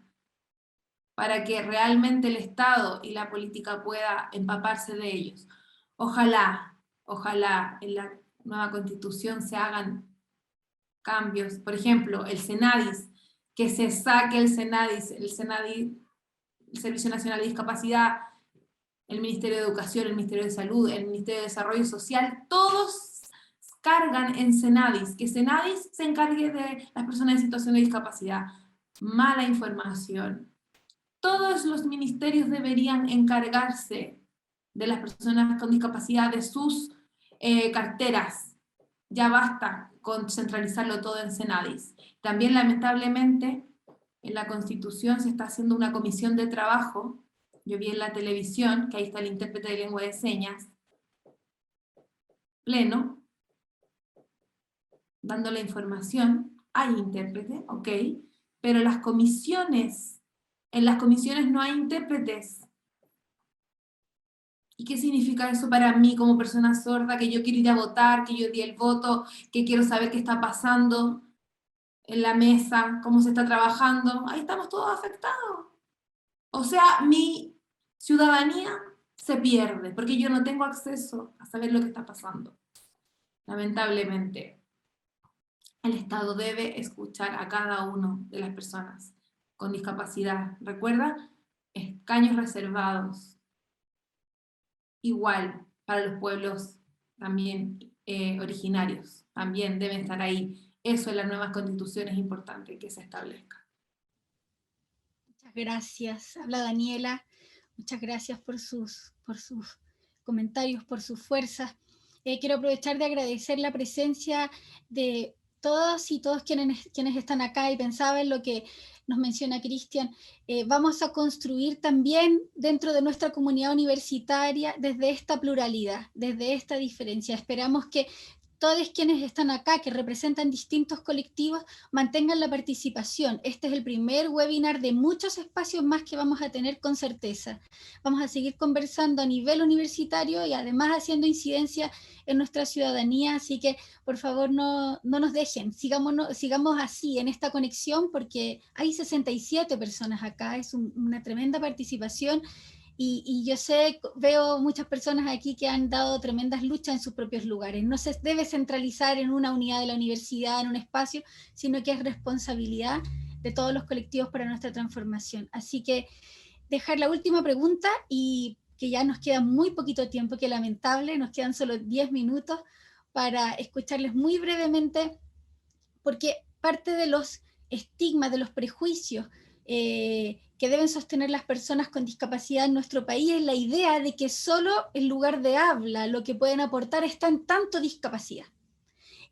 para que realmente el Estado y la política pueda empaparse de ellos. Ojalá en la nueva Constitución se hagan cambios. Por ejemplo, el Senadis, que se saque el Senadis, el Servicio Nacional de Discapacidad, el Ministerio de Educación, el Ministerio de Salud, el Ministerio de Desarrollo Social, todos cargan en Senadis, que Senadis se encargue de las personas en situación de discapacidad. Mala información. Todos los ministerios deberían encargarse de las personas con discapacidad, de sus carteras. Ya basta con centralizarlo todo en Senadis. También, lamentablemente, en la Constitución se está haciendo una comisión de trabajo. Yo vi en la televisión, que ahí está el intérprete de lengua de señas, pleno, dando la información. Hay intérprete, ok, pero las comisiones, en las comisiones no hay intérpretes. ¿Y qué significa eso para mí como persona sorda? Que yo quiero ir a votar, que yo di el voto, que quiero saber qué está pasando en la mesa, cómo se está trabajando. Ahí estamos todos afectados. O sea, mi ciudadanía se pierde, porque yo no tengo acceso a saber lo que está pasando. Lamentablemente, el Estado debe escuchar a cada una de las personas con discapacidad. Recuerda, escaños reservados. Igual para los pueblos también originarios, también deben estar ahí. Eso en la nueva Constitución es importante que se establezca. Muchas gracias. Habla Daniela. Muchas gracias por sus comentarios, por sus fuerzas. Quiero aprovechar de agradecer la presencia de todas y todos quienes están acá, y pensaba en lo que nos menciona Cristian. Vamos a construir también dentro de nuestra comunidad universitaria desde esta pluralidad, desde esta diferencia. Esperamos que todos quienes están acá, que representan distintos colectivos, mantengan la participación. Este es el primer webinar de muchos espacios más que vamos a tener con certeza. Vamos a seguir conversando a nivel universitario y además haciendo incidencia en nuestra ciudadanía, así que por favor no nos dejen, sigamos así en esta conexión, porque hay 67 personas acá, es una tremenda participación. Y yo veo muchas personas aquí que han dado tremendas luchas en sus propios lugares. No se debe centralizar en una unidad de la universidad, en un espacio, sino que es responsabilidad de todos los colectivos para nuestra transformación. Así que dejar la última pregunta, y que ya nos queda muy poquito tiempo, que lamentable, nos quedan solo 10 minutos para escucharles muy brevemente, porque parte de los estigmas, de los prejuicios que deben sostener las personas con discapacidad en nuestro país es la idea de que solo el lugar de habla, lo que pueden aportar, está en tanto discapacidad.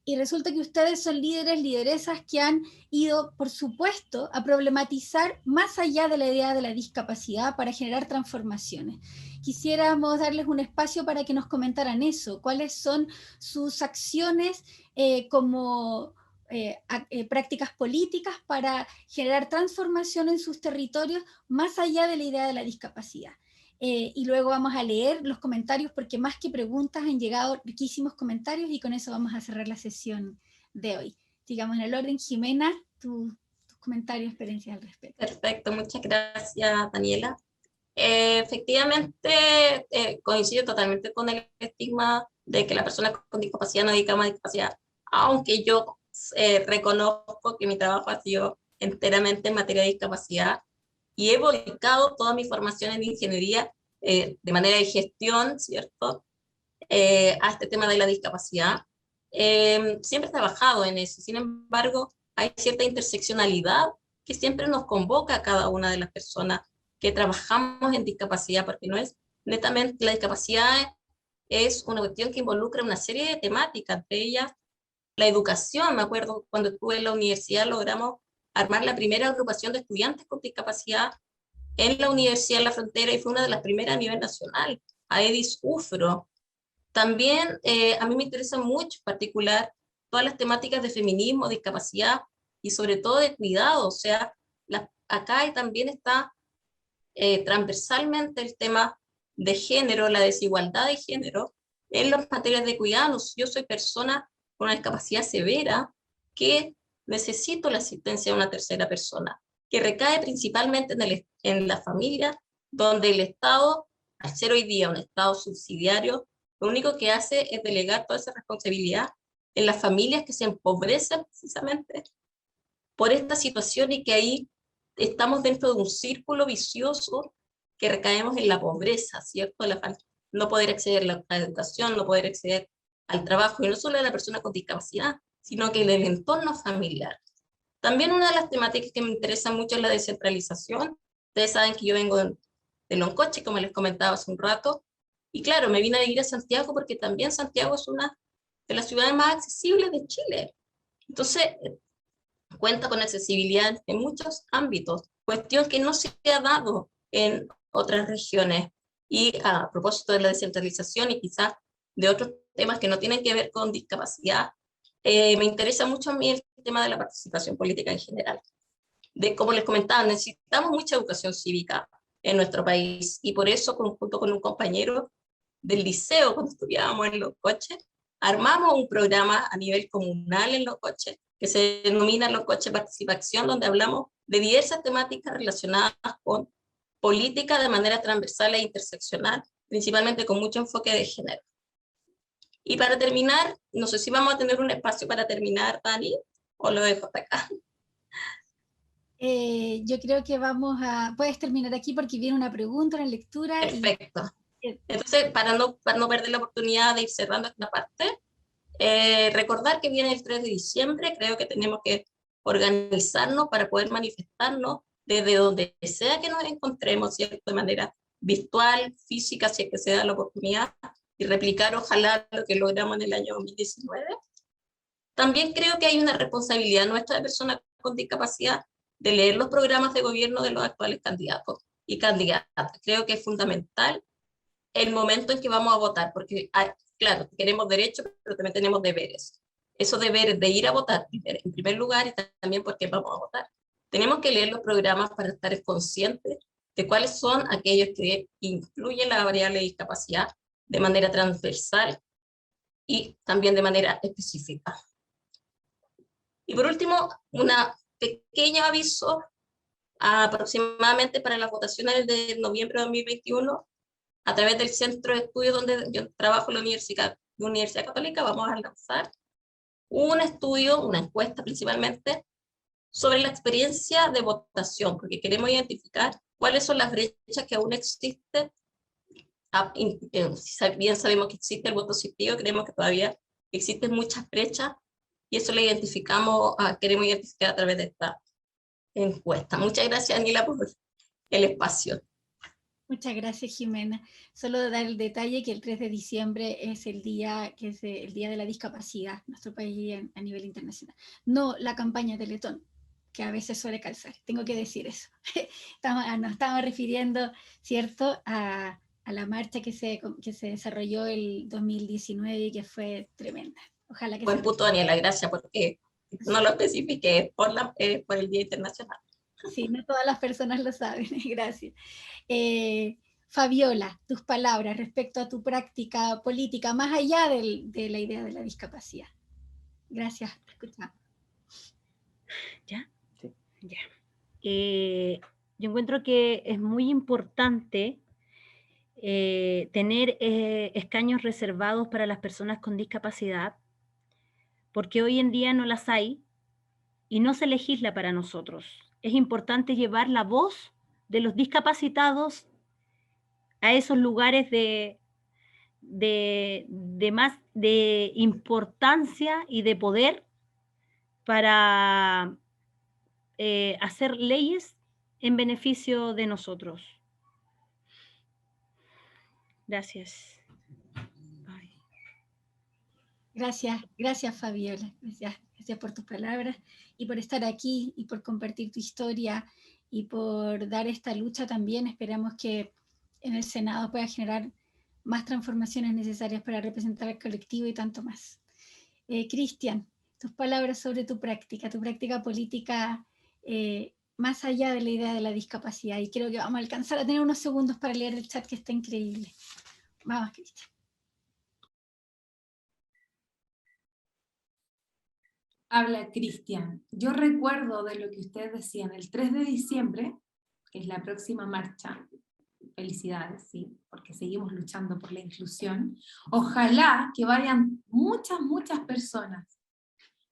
Y resulta que ustedes son líderes, lideresas que han ido, por supuesto, a problematizar más allá de la idea de la discapacidad para generar transformaciones. Quisiéramos darles un espacio para que nos comentaran eso, cuáles son sus acciones como prácticas políticas para generar transformación en sus territorios más allá de la idea de la discapacidad. Y luego vamos a leer los comentarios, porque más que preguntas han llegado riquísimos comentarios, y con eso vamos a cerrar la sesión de hoy. Sigamos en el orden. Jimena, tus comentarios, experiencias al respecto. Perfecto, muchas gracias, Daniela. Efectivamente, coincido totalmente con el estigma de que la persona con discapacidad no dedica más discapacidad, aunque yo reconozco que mi trabajo ha sido enteramente en materia de discapacidad y he volcado toda mi formación en ingeniería de manera de gestión, ¿cierto? A este tema de la discapacidad. Siempre he trabajado en eso, sin embargo, hay cierta interseccionalidad que siempre nos convoca a cada una de las personas que trabajamos en discapacidad, porque no es netamente la discapacidad, es una cuestión que involucra una serie de temáticas, entre ellas la educación. Me acuerdo cuando estuve en la universidad logramos armar la primera agrupación de estudiantes con discapacidad en la Universidad de la Frontera y fue una de las primeras a nivel nacional, a Edis Ufro. También a mí me interesa mucho en particular todas las temáticas de feminismo, discapacidad y sobre todo de cuidado, o sea, acá también está transversalmente el tema de género, la desigualdad de género en las materias de cuidados. Yo soy persona con una discapacidad severa que necesito la asistencia de una tercera persona, que recae principalmente en la familia, donde el Estado, al ser hoy día un Estado subsidiario, lo único que hace es delegar toda esa responsabilidad en las familias que se empobrecen precisamente por esta situación y que ahí estamos dentro de un círculo vicioso que recaemos en la pobreza, ¿cierto? No poder acceder a la educación, no poder acceder al trabajo, y no solo de la persona con discapacidad, sino que del entorno familiar. También una de las temáticas que me interesa mucho es la descentralización. Ustedes saben que yo vengo de Loncoche, como les comentaba hace un rato, y claro, me vine a vivir a Santiago porque también Santiago es una de las ciudades más accesibles de Chile. Entonces, cuenta con accesibilidad en muchos ámbitos, cuestión que no se ha dado en otras regiones. Y a propósito de la descentralización y quizás de otros temas que no tienen que ver con discapacidad, me interesa mucho a mí el tema de la participación política en general. Como les comentaba, necesitamos mucha educación cívica en nuestro país y por eso, junto con un compañero del liceo, cuando estudiábamos en Loncoche, armamos un programa a nivel comunal en Loncoche que se denomina Loncoche Participación, donde hablamos de diversas temáticas relacionadas con política de manera transversal e interseccional, principalmente con mucho enfoque de género. Y para terminar, no sé si vamos a tener un espacio para terminar, Dani, o lo dejo hasta acá. Yo creo que puedes terminar aquí porque viene una pregunta, una lectura. Perfecto. Entonces, para no perder la oportunidad de ir cerrando esta parte, recordar que viene el 3 de diciembre, creo que tenemos que organizarnos para poder manifestarnos desde donde sea que nos encontremos, ¿cierto? De manera virtual, física, si es que se da la oportunidad, y replicar ojalá lo que logramos en el año 2019. También creo que hay una responsabilidad nuestra de personas con discapacidad de leer los programas de gobierno de los actuales candidatos y candidatas. Creo que es fundamental el momento en que vamos a votar, porque claro, queremos derechos, pero también tenemos deberes. Esos deberes de ir a votar en primer lugar y también porque vamos a votar. Tenemos que leer los programas para estar conscientes de cuáles son aquellos que incluyen la variable de discapacidad de manera transversal y también de manera específica. Y por último, un pequeño aviso, aproximadamente para las votaciones de noviembre de 2021, a través del centro de estudios donde yo trabajo en la Universidad Católica, vamos a lanzar un estudio, una encuesta principalmente, sobre la experiencia de votación, porque queremos identificar cuáles son las brechas que aún existen. Bien sabemos que existe el voto asistido, creemos que todavía existen muchas brechas, y eso lo queremos identificar a través de esta encuesta. Muchas gracias, Daniela, por el espacio. Muchas gracias, Jimena. Solo dar el detalle que el 3 de diciembre es el día de la discapacidad en nuestro país a nivel internacional. No la campaña Teletón, que a veces suele calzar. Tengo que decir eso. Nos estamos refiriendo, ¿cierto?, a la marcha que se desarrolló el 2019 y que fue tremenda. Ojalá que Buen punto, Daniela, gracias, porque no lo especifique por el Día Internacional. Sí, no todas las personas lo saben. Gracias. Fabiola, tus palabras respecto a tu práctica política, más allá de la idea de la discapacidad. Gracias, te escuchamos. ¿Ya? Sí. Ya. yo encuentro que es muy importante tener escaños reservados para las personas con discapacidad, porque hoy en día no las hay y no se legisla para nosotros. Es importante llevar la voz de los discapacitados a esos lugares de importancia y de poder para hacer leyes en beneficio de nosotros. Gracias. Ay. Gracias Fabiola, gracias por tus palabras y por estar aquí y por compartir tu historia y por dar esta lucha también. Esperamos que en el Senado pueda generar más transformaciones necesarias para representar al colectivo y tanto más. Cristian, tus palabras sobre tu práctica política más allá de la idea de la discapacidad, y creo que vamos a alcanzar a tener unos segundos para leer el chat que está increíble. Vamos, Cristian. Habla Cristian. Yo recuerdo de lo que ustedes decían, el 3 de diciembre, que es la próxima marcha. Felicidades, sí, porque seguimos luchando por la inclusión. Ojalá que vayan muchas personas,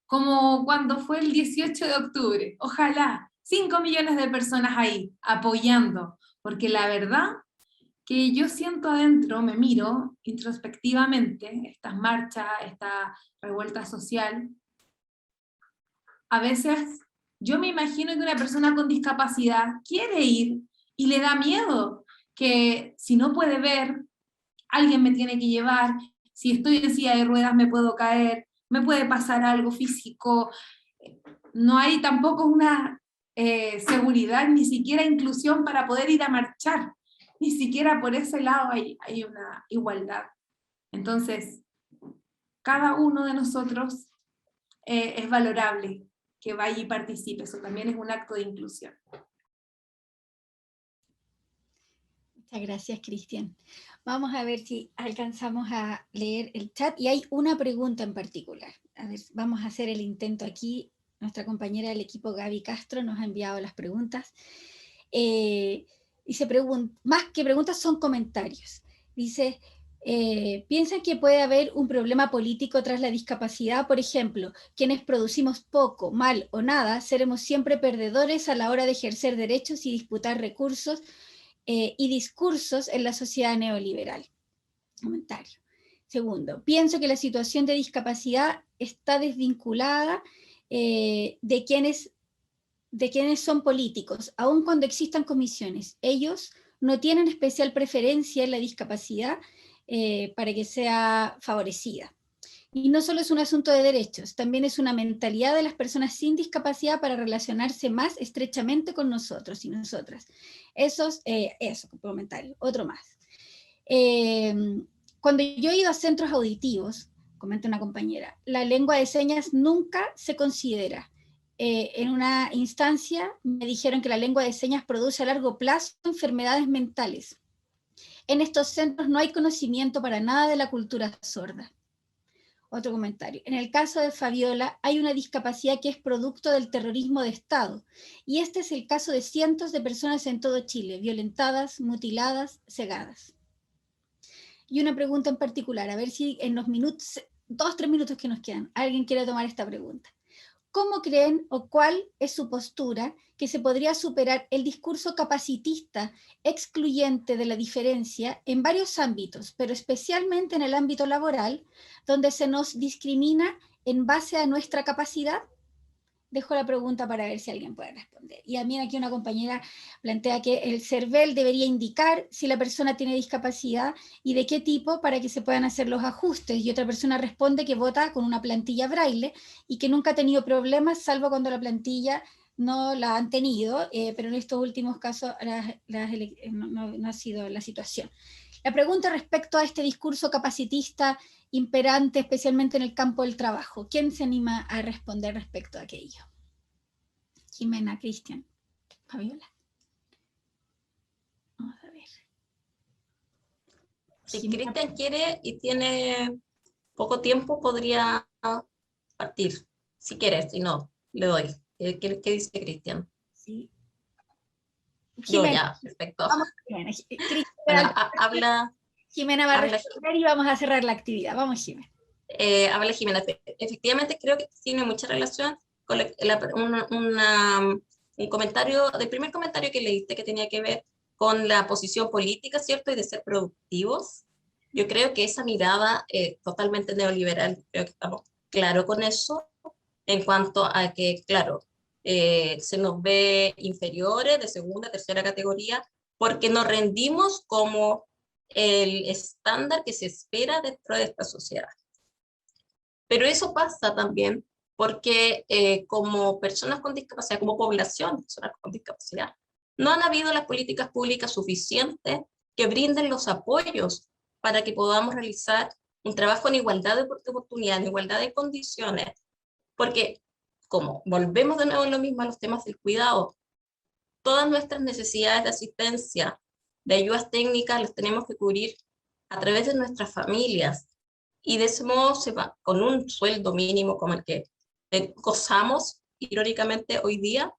como cuando fue el 18 de octubre. Ojalá, 5 millones de personas ahí, apoyando, porque la verdad que yo siento adentro, me miro introspectivamente, estas marchas, esta revuelta social. A veces yo me imagino que una persona con discapacidad quiere ir y le da miedo, que si no puede ver, alguien me tiene que llevar, si estoy en silla de ruedas me puedo caer, me puede pasar algo físico, no hay tampoco una seguridad, ni siquiera inclusión para poder ir a marchar, ni siquiera por ese lado hay una igualdad. Entonces, cada uno de nosotros es valorable que vaya y participe, eso también es un acto de inclusión. Muchas gracias, Cristian. Vamos a ver si alcanzamos a leer el chat, y hay una pregunta en particular. A ver, vamos a hacer el intento aquí. Nuestra compañera del equipo, Gaby Castro, nos ha enviado las preguntas. Y se pregunta, más que preguntas son comentarios. Dice, ¿piensan que puede haber un problema político tras la discapacidad? Por ejemplo, quienes producimos poco, mal o nada, seremos siempre perdedores a la hora de ejercer derechos y disputar recursos y discursos en la sociedad neoliberal. Comentario. Segundo, pienso que la situación de discapacidad está desvinculada de quienes son políticos, aun cuando existan comisiones. Ellos no tienen especial preferencia en la discapacidad para que sea favorecida. Y no solo es un asunto de derechos, también es una mentalidad de las personas sin discapacidad para relacionarse más estrechamente con nosotros y nosotras. Eso, comentario. Otro más. Cuando yo he ido a centros auditivos, comenta una compañera, la lengua de señas nunca se considera. En una instancia me dijeron que la lengua de señas produce a largo plazo enfermedades mentales. En estos centros no hay conocimiento para nada de la cultura sorda. Otro comentario. En el caso de Fabiola, hay una discapacidad que es producto del terrorismo de Estado, y este es el caso de cientos de personas en todo Chile, violentadas, mutiladas, cegadas. Y una pregunta en particular, a ver si en los 2-3 minutos que nos quedan, alguien quiere tomar esta pregunta. ¿Cómo creen o cuál es su postura que se podría superar el discurso capacitista excluyente de la diferencia en varios ámbitos, pero especialmente en el ámbito laboral, donde se nos discrimina en base a nuestra capacidad? Dejo la pregunta para ver si alguien puede responder. Y a mí aquí una compañera plantea que el CERVEL debería indicar si la persona tiene discapacidad y de qué tipo para que se puedan hacer los ajustes. Y otra persona responde que vota con una plantilla braille y que nunca ha tenido problemas, salvo cuando la plantilla no la han tenido, pero en estos últimos casos no ha sido la situación. La pregunta respecto a este discurso capacitista imperante, especialmente en el campo del trabajo. ¿Quién se anima a responder respecto a aquello? Jimena, Cristian, Fabiola. Vamos a ver. Si Cristian quiere y tiene poco tiempo, podría partir. Si quiere, si no, le doy. ¿Qué dice Cristian? Sí. Yo Jimena, ya, perfecto. vamos, Jimena. Bueno, habla, Jimena va a habla, responder y vamos a cerrar la actividad. Vamos, Jimena. habla Jimena. Efectivamente, creo que tiene mucha relación con un comentario, del primer comentario que leíste que tenía que ver con la posición política, ¿cierto? Y de ser productivos. Yo creo que esa mirada totalmente neoliberal, creo que estamos claros con eso, en cuanto a que, claro, se nos ve inferiores de segunda, tercera categoría, porque nos rendimos como el estándar que se espera dentro de esta sociedad. Pero eso pasa también porque como personas con discapacidad, como población de personas con discapacidad, no han habido las políticas públicas suficientes que brinden los apoyos para que podamos realizar un trabajo en igualdad de oportunidad, en igualdad de condiciones, porque como volvemos de nuevo en lo mismo a los temas del cuidado, todas nuestras necesidades de asistencia, de ayudas técnicas, las tenemos que cubrir a través de nuestras familias, y de ese modo se va, con un sueldo mínimo como el que gozamos, irónicamente hoy día,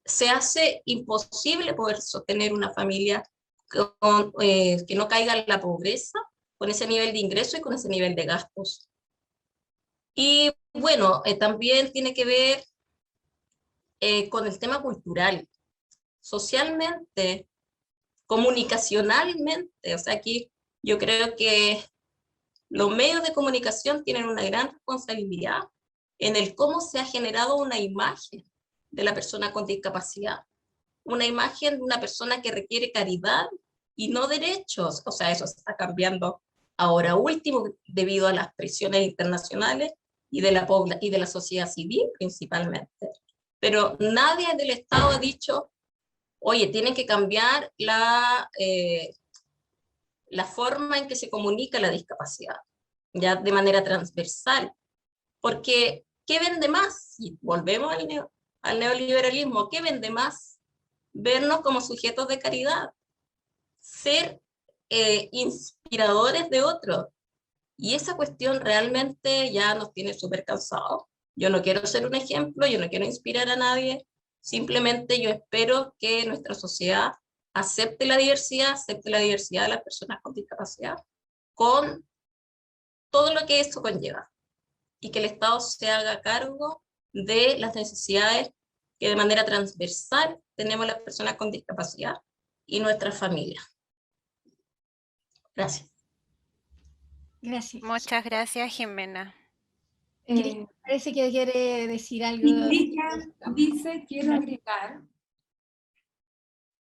se hace imposible poder sostener una familia que no caiga en la pobreza, con ese nivel de ingreso y con ese nivel de gastos. Y bueno, también tiene que ver con el tema cultural, socialmente, comunicacionalmente. O sea, aquí yo creo que los medios de comunicación tienen una gran responsabilidad en el cómo se ha generado una imagen de la persona con discapacidad, una imagen de una persona que requiere caridad y no derechos. O sea, eso se está cambiando ahora último debido a las presiones internacionales y de la sociedad civil principalmente. Pero nadie del Estado ha dicho, oye, tienen que cambiar la forma en que se comunica la discapacidad, ya de manera transversal, porque ¿qué vende más? Y volvemos al neoliberalismo, ¿qué vende más? Vernos como sujetos de caridad, ser inspiradores de otros. Y esa cuestión realmente ya nos tiene súper cansados. Yo no quiero ser un ejemplo, yo no quiero inspirar a nadie, simplemente yo espero que nuestra sociedad acepte la diversidad de las personas con discapacidad, con todo lo que eso conlleva, y que el Estado se haga cargo de las necesidades que de manera transversal tenemos las personas con discapacidad y nuestras familias. Gracias. Gracias. Muchas gracias, Jimena. Cristian, parece que quiere decir algo. Y Cristian dice, quiero agregar,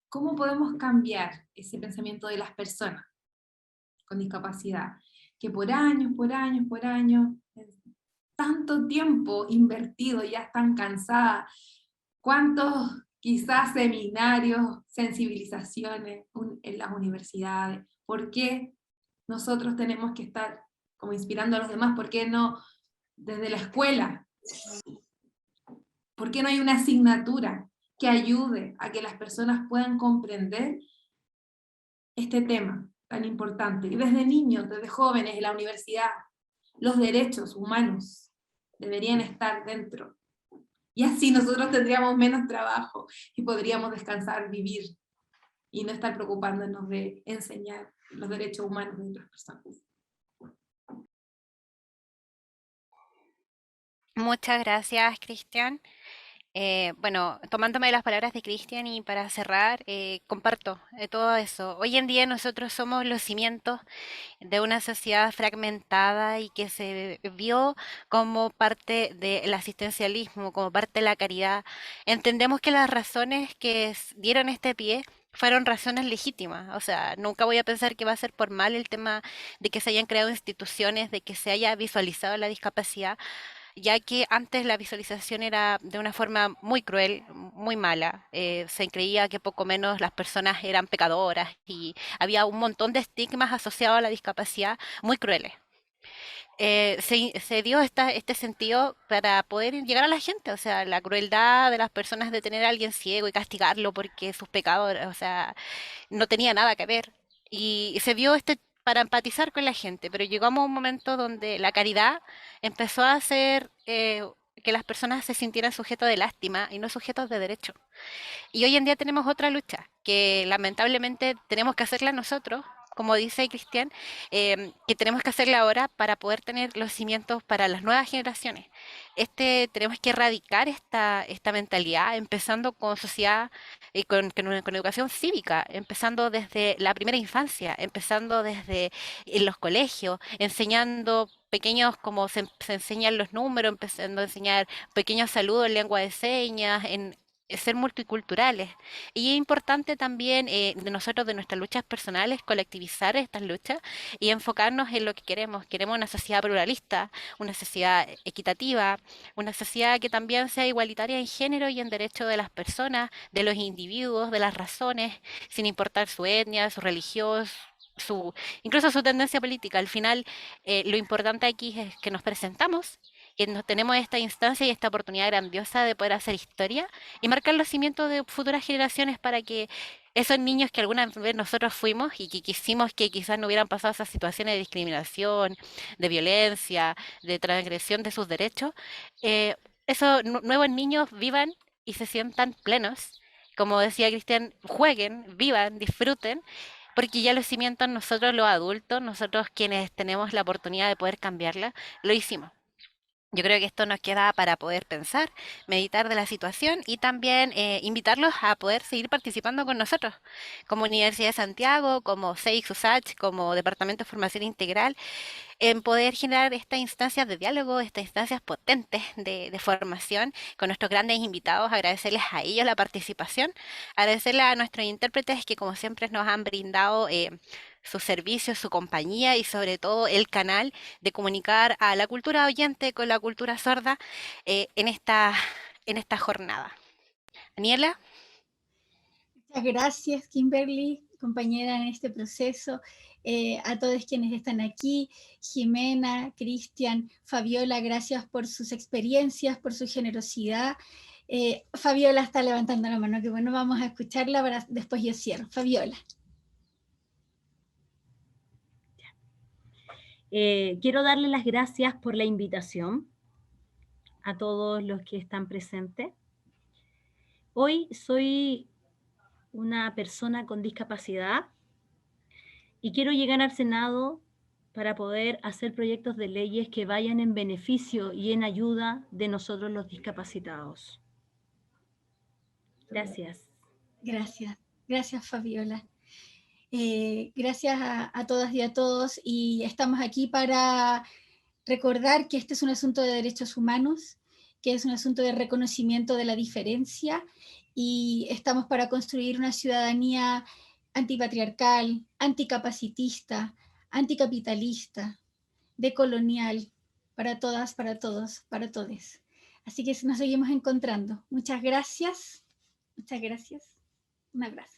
¿cómo podemos cambiar ese pensamiento de las personas con discapacidad? Que por años, tanto tiempo invertido, ya están cansadas. ¿Cuántos quizás seminarios, sensibilizaciones en las universidades? ¿Por qué nosotros tenemos que estar como inspirando a los demás? ¿Por qué no desde la escuela? ¿Por qué no hay una asignatura que ayude a que las personas puedan comprender este tema tan importante? Y desde niños, desde jóvenes, en la universidad, los derechos humanos deberían estar dentro. Y así nosotros tendríamos menos trabajo y podríamos descansar, vivir, y no estar preocupándonos de enseñar los derechos humanos de otras personas. Muchas gracias, Cristian. Bueno, tomándome las palabras de Cristian y para cerrar, comparto todo eso. Hoy en día nosotros somos los cimientos de una sociedad fragmentada y que se vio como parte del asistencialismo, como parte de la caridad. Entendemos que las razones que dieron este pie fueron razones legítimas. O sea, nunca voy a pensar que va a ser por mal el tema de que se hayan creado instituciones, de que se haya visualizado la discapacidad, ya que antes la visualización era de una forma muy cruel, muy mala. Se creía que poco menos las personas eran pecadoras y había un montón de estigmas asociados a la discapacidad muy crueles. Se dio este sentido para poder llegar a la gente, o sea, la crueldad de las personas de tener a alguien ciego y castigarlo porque sus pecados, o sea, no tenía nada que ver. Y se vio para empatizar con la gente, pero llegamos a un momento donde la caridad empezó a ser que las personas se sintieran sujetos de lástima y no sujetos de derecho. Y hoy en día tenemos otra lucha, que lamentablemente tenemos que hacerla nosotros, como dice Cristian, que tenemos que hacerla ahora para poder tener los cimientos para las nuevas generaciones. Tenemos que erradicar esta mentalidad, empezando con sociedad y con educación cívica, empezando desde la primera infancia, empezando desde en los colegios, enseñando pequeños como se enseñan los números, empezando a enseñar pequeños saludos en lengua de señas, en ser multiculturales. Y es importante también de nosotros, de nuestras luchas personales, colectivizar estas luchas y enfocarnos en lo que queremos. Queremos una sociedad pluralista, una sociedad equitativa, una sociedad que también sea igualitaria en género y en derechos de las personas, de los individuos, de las razones, sin importar su etnia, su religión, incluso su tendencia política. Al final, lo importante aquí es que nos presentamos, que tenemos esta instancia y esta oportunidad grandiosa de poder hacer historia y marcar los cimientos de futuras generaciones para que esos niños que alguna vez nosotros fuimos y que quisimos que quizás no hubieran pasado esas situaciones de discriminación, de violencia, de transgresión de sus derechos, esos nuevos niños vivan y se sientan plenos. Como decía Cristian, jueguen, vivan, disfruten, porque ya los cimientos nosotros los adultos, nosotros quienes tenemos la oportunidad de poder cambiarla, lo hicimos. Yo creo que esto nos queda para poder pensar, meditar de la situación y también invitarlos a poder seguir participando con nosotros, como Universidad de Santiago, como CEIC, USACH, como Departamento de Formación Integral, en poder generar estas instancias de diálogo, estas instancias potentes de formación con nuestros grandes invitados, agradecerles a ellos la participación, agradecerles a nuestros intérpretes que como siempre nos han brindado sus servicios, su compañía y sobre todo el canal de comunicar a la cultura oyente con la cultura sorda en esta jornada. Daniela. Muchas gracias, Kimberly, compañera en este proceso. A todos quienes están aquí, Jimena, Cristian, Fabiola, gracias por sus experiencias, por su generosidad. Fabiola está levantando la mano, que bueno, vamos a escucharla, después yo cierro. Fabiola. Quiero darle las gracias por la invitación a todos los que están presentes. Hoy soy una persona con discapacidad y quiero llegar al Senado para poder hacer proyectos de leyes que vayan en beneficio y en ayuda de nosotros los discapacitados. Gracias. Gracias, gracias Fabiola. Gracias a todas y a todos, y estamos aquí para recordar que este es un asunto de derechos humanos, que es un asunto de reconocimiento de la diferencia, y estamos para construir una ciudadanía antipatriarcal, anticapacitista, anticapitalista, decolonial, para todas, para todos, para todes. Así que nos seguimos encontrando. Muchas gracias. Muchas gracias. Un abrazo.